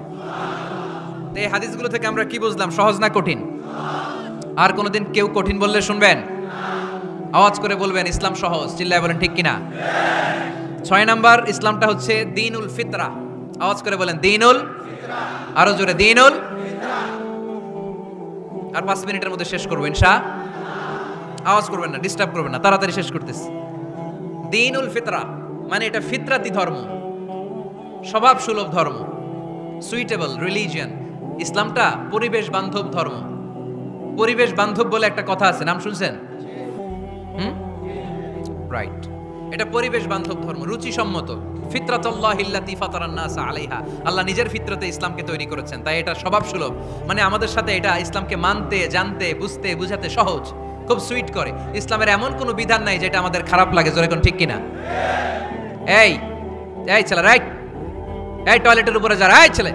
তো এই হাদিসগুলো থেকে আমরা কি বুঝলাম? সহজ না কঠিন? আর কোনোদিন কেউ কঠিন বললে শুনবেন? আওয়াজ করে বলবেন ইসলাম সহজ। চিল্লায় বলেন ঠিক কিনা? 6 নাম্বার ইসলামটা হচ্ছে দীনুল ফিতরা। আওয়াজ করে বলেন দীনুল ফিতরা। আরো জোরে দীনুল ফিতরা। আর 5 মিনিটের মধ্যে শেষ করব ইনশাআল্লাহ। আওয়াজ করবেন না, ডিস্টার্ব করবেন না, তাড়াতাড়ি শেষ করতেছি। দীনুল ফিতরা মানে এটা ফিতরাতি ধর্ম, স্বভাব সুলভ ধর্ম, সুইটেবল রিলিজিয়ন। ইসলামটা পরিবেশ বান্ধব ধর্ম। পরিবেশ বান্ধব বলে একটা কথা আছে, নাম শুনছেন? রাইট, এটা পরিবেশ বান্ধব ধর্ম, রুচিসম্মত। ফিতরাতুল্লাহিল্লাতী ফাতারান নাস আলাইহা, আল্লাহ নিজের ফিতরতে ইসলামকে তৈরি করেছেন, তাই এটা স্বভাব সুলভ। মানে আমাদের সাথে এটা ইসলামকে মানতে, জানতে, বুঝতে, বুঝাতে সহজ, খুব সুইট করে। ইসলামের এমন কোনো বিধান নাই যেটা আমাদের খারাপ লাগে, জোরে কোন ঠিক কিনা? এই এই ছেলে, রাইট, এই টয়লেটের উপরে যা, এই ছেলে,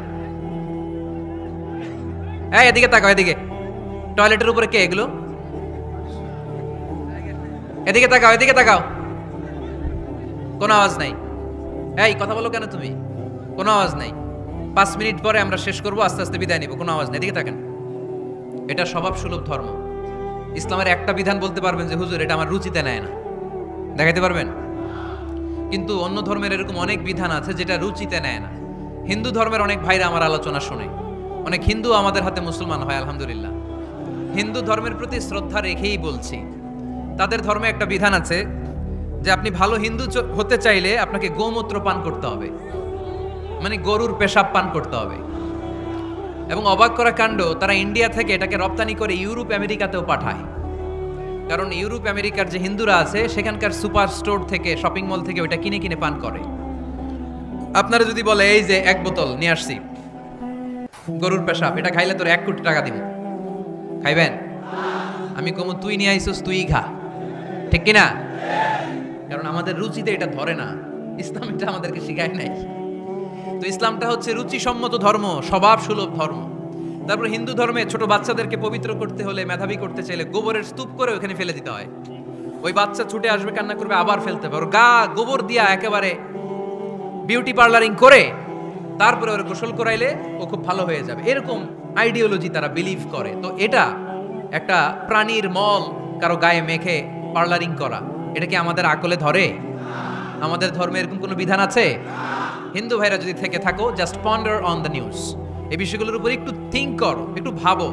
এই এদিকে তাকাও, এদিকে। টয়লেটের উপরে কে এগুলো? এদিকে তাকাও, এদিকে তাকাও। কোনো আওয়াজ নাই। এই কথা বলো কেন তুমি? কোনো আওয়াজ নাই। 5 মিনিট পরে আমরা শেষ করবো, আস্তে আস্তে বিদায় নিব, কোনো আওয়াজ নাই। এদিকে থাকেন। এটা স্বভাব সুলভ ধর্ম। ইসলামের একটা বিধান বলতে পারবেন যে হুজুর এটা আমার রুচিতে নেয় না, দেখাইতে পারবেন? কিন্তু অন্য ধর্মের এরকম অনেক বিধান আছে যেটা রুচিতে নেয় না। হিন্দু ধর্মের অনেক ভাইরা আমার আলোচনা শোনে, অনেক হিন্দু আমাদের হাতে মুসলমান হয়, আলহামদুলিল্লাহ। হিন্দু ধর্মের প্রতি শ্রদ্ধা রেখেই বলছি, তাদের ধর্মে একটা বিধান আছে যে আপনি ভালো হিন্দু হতে চাইলে আপনাকে গোমূত্র পান করতে হবে, মানে গরুর পেশাব পান করতে হবে। এবং অবাক করা কাণ্ড, তারা ইন্ডিয়া থেকে এটাকে রপ্তানি করে ইউরোপ আমেরিকাতেও পাঠায়। কারণ ইউরোপ আমেরিকার যে হিন্দুরা আছে সেখানকার সুপার স্টোর থেকে, শপিং মল থেকে ওইটা কিনে কিনে পান করে। আপনারা যদি বলে এই যে 1 বোতল নিয়ে আসছি গরুর পেশাব, এটা খাইলে তোর 1 কোটি টাকা দিব, খাইবেন? আমি কমু তুই নিয়ে আইসোস, তুই খা, ঠিক কিনা? কারণ আমাদের রুচিতে এটা ধরে না, ইসলাম এটা আমাদেরকে শিখায় নাই। তো ইসলামটা হচ্ছে রুচিসম্মত ধর্ম, স্বভাব সুলভ ধর্ম। তারপর হিন্দু ধর্মে ছোট বাচ্চাদেরকে পবিত্র করতে হলে, মেধাবী করতে চাইলে গোবরের স্তূপ করে ওখানে ফেলে দিতে হয়। ওই বাচ্চা ছুটে আসবে, কান্না করবে, আবার ফেলতে হবে। ওর গা গোবর দিয়া একেবারে বিউটি পার্লারিং করে তারপরে ওর গোসল করাইলে ও খুব ভালো হয়ে যাবে, এরকম আইডিওলজি তারা বিলিভ করে। তো এটা একটা প্রাণীর মল কারো গায়ে মেখে পার্লারিং করা, এটা কি আমাদের আকলে ধরে? আমাদের ধর্মে এরকম কোনো বিধান আছে? হিন্দু ভাইরা যদি থেকে থাকো, just ponder on the news, এই বিষয়গুলোর উপর একটু থিঙ্ক করো, একটু ভাবো,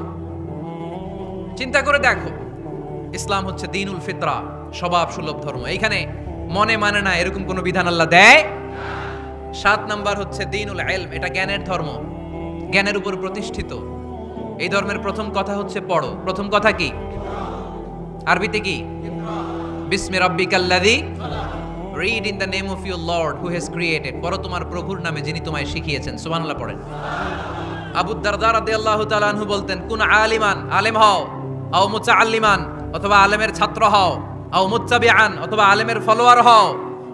চিন্তা করে দেখো। ইসলাম হচ্ছে দ্বীনুল ফিতরা, স্বভাব সুলভ ধর্ম। এইখানে মনে মানে না এরকম কোনো বিধান আল্লাহ দেয়। 7 নাম্বার হচ্ছে দ্বীনুল ইলম, এটা জ্ঞানের ধর্ম, জ্ঞানের উপর প্রতিষ্ঠিত। এই ধর্মের প্রথম কথা হচ্ছে পড়ো। প্রথম কথা কি? আরবিতে কি? বিসমি রাব্বিকাল্লাযী, read in the name of your lord who has created. পড়ো তোমার প্রভুর নামে যিনি তোমায় শিখিয়েছেন। সুবহানাল্লাহ পড়েন। আবু দারদা রাদিয়াল্লাহু তাআলা আনহু বলতেন, কুন আলিমান, আলেম হও, আও মুতাআল্লিমান, অথবা আলেমের ছাত্র হও, আও মুত্তাবিআন, অথবা আলেমের ফলোয়ার হও,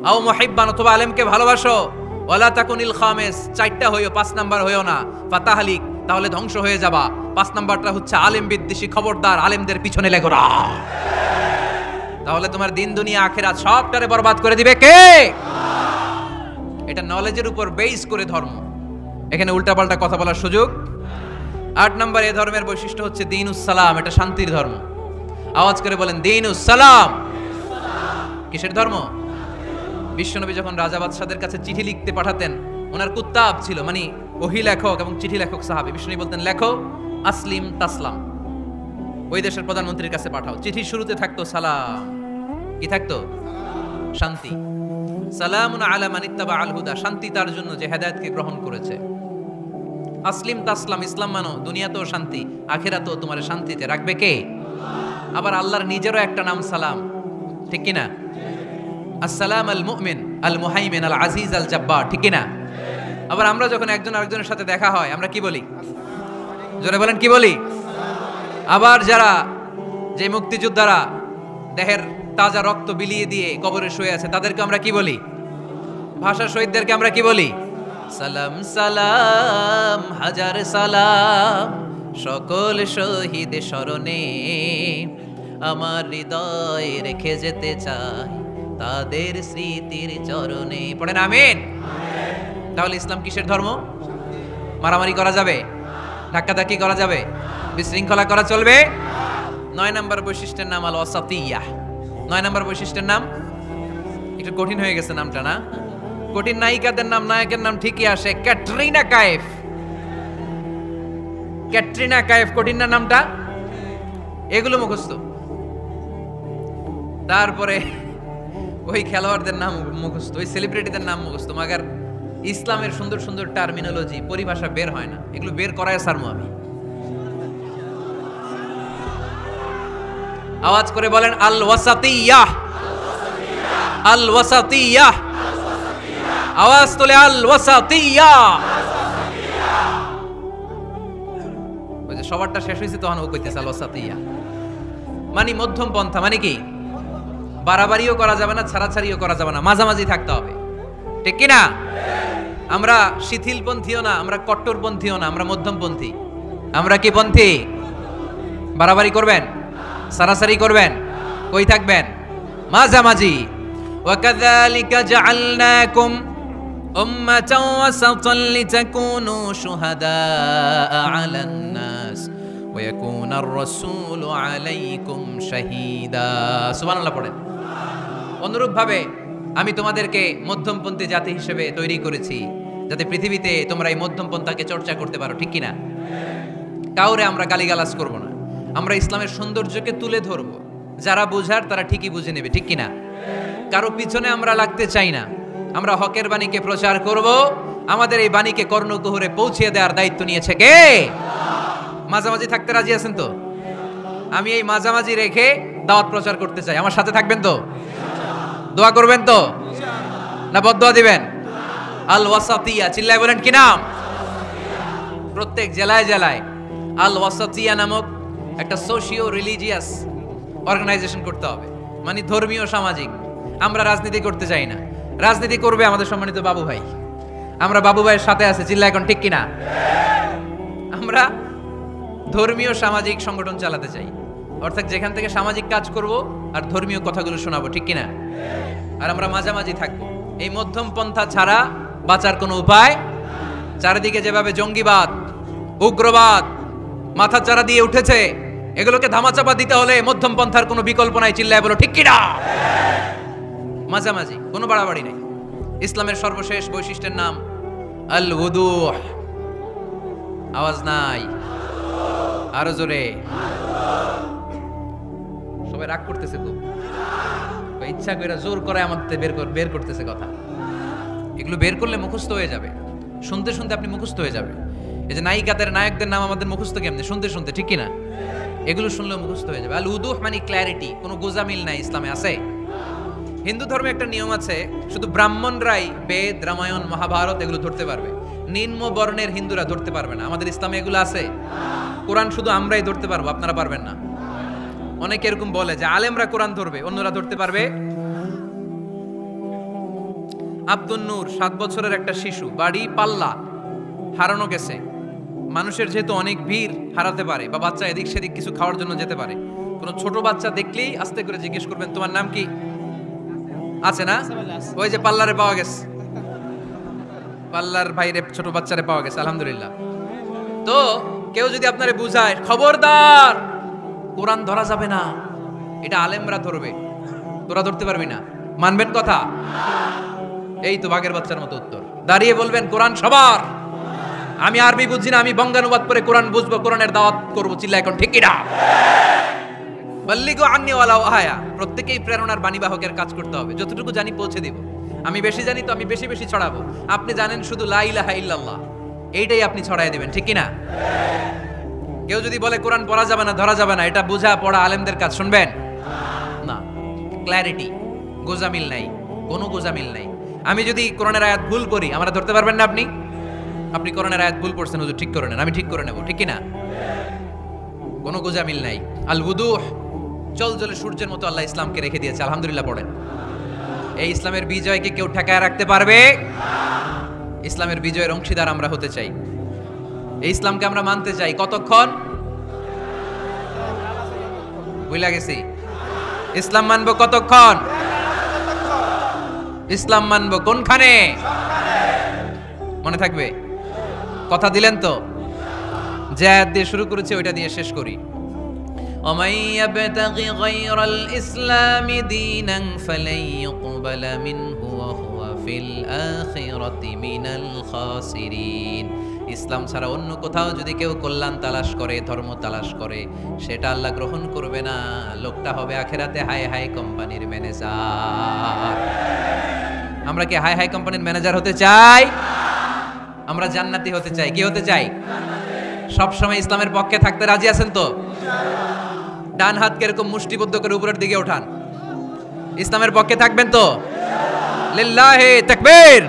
আও মুহিব্বান, অথবা আলেমকে ভালোবাসো, ওয়ালা তাকুনিল খামিস, 4টা হইও, 5 নাম্বার হইও না, ফাতাহলিক, তাহলে ধ্বংস হয়ে যাবা। 5 নাম্বারটা হচ্ছে আলেম বিদ্বেষী, খবরদার আলেমদের পিছনে লেগো না, তাহলে তোমার দিন দুনিয়া আখিরাত সবটারে বরবাদ করে দিবে কে? এটা নলেজের উপর বেস করে ধর্ম, এখানে উল্টাপাল্টা কথা বলার সুযোগ। 8 নাম্বার এই ধর্মের বৈশিষ্ট্য হচ্ছে দ্বীনুস সালাম, এটা শান্তির ধর্ম। আওয়াজ করে বলেন দ্বীনুস সালাম। কিসের ধর্ম? বিশ্বনবী যখন রাজা বাদশাদের কাছে চিঠি লিখতে পাঠাতেন, ওনার কুত্তাব ছিল, মানে ওহী লেখক এবং চিঠি লেখক সাহাবী। বিশ্বনবী বলতেন, লেখো আসলিম তাসলাম, ওই দেশের প্রধানমন্ত্রীর কাছে পাঠাও। চিঠির শুরুতে থাকতো সালাম, কি থাকতো? শান্তি। সালামুন আলা মান ইত্তাবা আল হুদা, শান্তি তার জন্য যে হেদায়েতকে গ্রহণ করেছে। আসলিম তাসলাম, ইসলাম মানো, দুনিয়াতেও শান্তি, আখিরাতেও তোমার শান্তিতে রাখবে কে? আবার আল্লাহর নিজেরও একটা নাম সালাম, ঠিক কিনা? আসসালাম আল মুমিন আল মুহাইমিন আল আজিজ আল জাব্বার, ঠিক কিনা? আবার আমরা যখন একজন আরেকজনের সাথে দেখা হয় আমরা কি বলি? জোরে বলেন, কি বলি? আবার যারা, যে মুক্তিযোদ্ধারা দেহের তাজা রক্ত বিলিয়ে দিয়ে কবরে শুয়ে আছে, তাদেরকে আমরা কি বলি? ভাষা শহীদদেরকে আমরা কি বলি? সালাম সালাম হাজার সালাম সকল শহীদ স্মরণে, আমার হৃদয় রেখে যেতে চাই তাদের স্মৃতির চরণে। পড়েন আমিন। তাহলে ইসলাম কিসের ধর্ম? মারামারি করা যাবে? ধাক্কাধাক্কি করা যাবে? বিশৃঙ্খলা করা চলবে? 9 নম্বর বৈশিষ্ট্যের নাম আল ওয়াসাতিয়্যাহ। 9 নম্বর বৈশিষ্ট্যের নাম একটু কঠিন হয়ে গেছে নামটা, না? কঠিন নায়িকাদের নাম, নায়কের নাম ঠিকই আসে, ক্যাটরিনা কাইফ। ক্যাটরিনা কাইফ কঠিন না নামটা? এগুলো মুখস্থ। তারপরে ওই খেলোয়াড়দের নাম মুখস্থ, ওই সেলিব্রিটিদের নাম মুখস্থ, মাগার ইসলামের সুন্দর সুন্দর টার্মিনোলজি, পরিভাষা বের হয় না। এগুলো বের করায় সারমু আমি। আওয়াজ করে বলেন আল ওয়াসাতিয়াহ, আল ওয়াসাতিয়াহ, আওয়াজ তোলে আল ওয়াসাতিয়াহ। ওই যে সবারটা শেষ হয়েছে তখন ও কইতেছে আল ওয়াসাতিয়াহ, মানে মধ্যম পন্থা। মানে কি? বাড়াবাড়িও করা যাবে না, ছাড়াছাড়িও করা যাবে না, মাঝামাঝি থাকতে হবে, ঠিক কি না? আমরা শিথিলপন্থীও না, আমরা কট্টরপন্থীও না, আমরা মধ্যমপন্থী। আমরা কি পন্থী? বাড়াবাড়ি করবেন, সারাসারি করবেন, কই থাকবেন? মাঝামাঝি। ওয়াকাযালিকা জাআলনাকুম উম্মাতাও ওয়াসাতান লিতাকুনু শুহাদাআ আলান নাস ওয়া ইয়াকুনার রাসূলু আলাইকুম শাহীদা। সুবহানাল্লাহ পড়েন। অনুরূপভাবে আমি তোমাদেরকে মধ্যমপন্থী জাতি হিসেবে তৈরি করেছি, যাতে পৃথিবীতে তোমরা এই মধ্যমপন্থাকে চর্চা করতে পারো, ঠিক কিনা? কাউরে আমরা গালিগালাজ করব না, আমরা ইসলামের সৌন্দর্যকে তুলে ধরব। যারা বুঝার তারা ঠিকই বুঝে নেবে, ঠিক কিনা? কারো পিছনে আমরা লাগতে চাই না, আমরা হকের বাণীকে প্রচার করব। আমাদের এই বাণীকে কর্ণকুহরে পৌঁছে দেওয়ার দায়িত্ব নিয়েছে কে? মাঝামাঝি থাকতে রাজি আছেন তো? আমি এই মাঝামাঝি রেখে দাওয়াত প্রচার করতে চাই, আমার সাথে থাকবেন তো? দোয়া করবেন তো, না বদদোয়া দিবেন? আল ওয়াসাতিয়া, চিল্লায় বলেন কি নাম? প্রত্যেক জেলায় জেলায় আল ওয়াসাতিয়া নামক একটা সোশিও রিলিজিয়াস অর্গানাইজেশন করতে হবে, মানে ধর্মীয় সামাজিক। আমরা রাজনীতি করতে চাই না, রাজনীতি করবে আমাদের সম্মানিত বাবু ভাই। আমরা বাবু ভাইয়ের সাথে আছে, চিল্লা এখন ঠিক কিনা? আমরা ধর্মীয় সামাজিক সংগঠন চালাতে চাই, অর্থাৎ যেখান থেকে সামাজিক কাজ করব আর ধর্মীয় কথাগুলো শোনাবো, ঠিক কিনা? আর আমরা মাঝামাঝি থাকবো। এই মধ্যম পন্থা ছাড়া বাঁচার কোনো উপায়? চারিদিকে যেভাবে জঙ্গিবাদ, উগ্রবাদ মাথা চারা দিয়ে উঠেছে, এগুলোকে ধামাচাপা দিতে হলে মধ্যম পন্থার কোনো বিকল্প নাই, চিল্লায় বলো ঠিক কিনা? মাঝামাঝি, কোনো বাড়াবাড়ি নেই। ইসলামের সর্বশেষ বৈশিষ্ট্যের নাম আল উদুহ। আওয়াজ নাই, আরো জোরে। সবাই রাগ করতেছে খুব, ইচ্ছা করে জোর করে আমাদের বের করতেছে কথা। এগুলো বের করলে মুখস্থ হয়ে যাবে, শুনতে শুনতে আপনি মুখস্থ হয়ে যাবে। এই যে নায়িকাদের নায়কদের নাম আমাদের মুখস্থ কেমনে? শুনতে শুনতে, ঠিক কিনা? এগুলো শুনলেও মুখস্থ হয়ে যাবে। আল উদুহ মানে ক্ল্যারিটি, কোনো গোজামিল নাই ইসলামে আছে। হিন্দু ধর্মে একটা নিয়ম আছে, শুধু ব্রাহ্মণরাই বেদ, রামায়ণ, মহাভারত এগুলো ধরতে পারবে, নিম্ন বর্ণের হিন্দুরা ধরতে পারবে না। আমাদের ইসলামে এগুলো আছে। কোরআন শুধু আমরাই ধরতে পারবো, আপনারা পারবেন না। অনেকে এরকম বলে যে আলেমরা কোরআন ধরবে, অন্যরা ধরতে পারবে। আব্দুল নূর 7 বছরের একটা শিশু, বাড়ি পাল্লা, হারানো গেছে। মানুষের যেহেতু অনেক ভিড় হারাতে পারে, বা বাচ্চা এদিক সেদিক কিছু খাওয়ার জন্য যেতে পারে, কোনো ছোট বাচ্চা দেখলেই আস্তে করে জিজ্ঞেস করবেন তোমার নাম কি? আছে না? ওই যে পাল্লারে পাওয়া গেছে, পাল্লার ভাইরে ছোট বাচ্চারে পাওয়া গেছে, আলহামদুলিল্লাহ। তো কেউ যদি আপনারে বুঝায় খবরদার কোরআন ধরা যাবে না, এটা আলেমরা ধরবে, তোরা ধরতে পারবি না, মানবেন কথা? এই তো বাঘের বাচ্চার মতো উত্তর। দাঁড়িয়ে বলবেন কোরআন সবার, আমি আরবি বুঝি না, আমি বঙ্গানুবাদ করে কোরআন বুঝবো, কোরআনের দাওয়াত করবো, চিল্লা এখন ঠিক কিনা? বাল্লিগু আন্নি ওয়ালাউ আয়া। প্রত্যেকেই প্রেরণার বাণীবাহকের কাজ করতে হবে, যতটুকু জানি পৌঁছে দিব। আমি বেশি জানি তো আমি বেশি বেশি ছড়াবো। আপনি জানেন শুধু লা ইলাহা ইল্লাল্লাহ, এইটাই আপনি ছড়াই দিবেন, ঠিক কিনা? কেউ যদি বলে কোরআন পড়া যাবে না, ধরা যাবে না, এটা বোঝা পড়া আলেমদের কাজ, শুনবেন না। ক্ল্যারিটি, গোজামিল নাই, কোনো গোজামিল নাই। আমি যদি কোরআনের আয়াত ভুল করি, আমরা ধরতে পারবেন না। আপনি কোরআনের আয়াত ভুল পড়ছেন, হুজুর ঠিক করে নেন, আমি ঠিক করে নেব, ঠিক কিনা? কোনো গোজামিল নাই। আল উদুহ, চল জলে সূর্যের মতো আল্লাহ ইসলামকে রেখে দিয়েছে, আলহামদুলিল্লাহ পড়েন। এই ইসলামের বিজয়কে কেউ ঠেকায় রাখতে পারবে? ইসলামের বিজয়ের অংশীদার আমরা হতে চাই, এই ইসলামকে আমরা মানতে চাই। কতক্ষণ? ভুলে গেছি। ইসলাম মানবো কতক্ষণ? ইসলাম মানবো কোনখানে? মনে থাকবে? কথা দিলেন তো? যে আয়াত দিয়ে শুরু করেছে ওইটা দিয়ে শেষ করি। ومن يبتغي غير الإسلام دينا فلن يقبل منه وهو في الآخرة من الخاسرين। ইসলাম ছাড়া অন্য কোথাও যদি কেউ কল্যাণ তালাশ করে, ধর্ম তালাশ করে, সেটা আল্লাহ গ্রহণ করবে না। লোকটা হবে আখেরাতে হাই হাই কোম্পানির ম্যানেজার। আমরা কি হাই হাই কোম্পানির ম্যানেজার হতে চাই? আমরা জান্নাতি হতে চাই। কি হতে চাই? সব সময় ইসলামের পক্ষে থাকতে রাজি আছেন তো? ডান হাতকে এরকম মুষ্টিবদ্ধ করে উপরের দিকে ওঠান। ইসলামের পক্ষে থাকবেন তো? লিল্লাহি তাকবীর।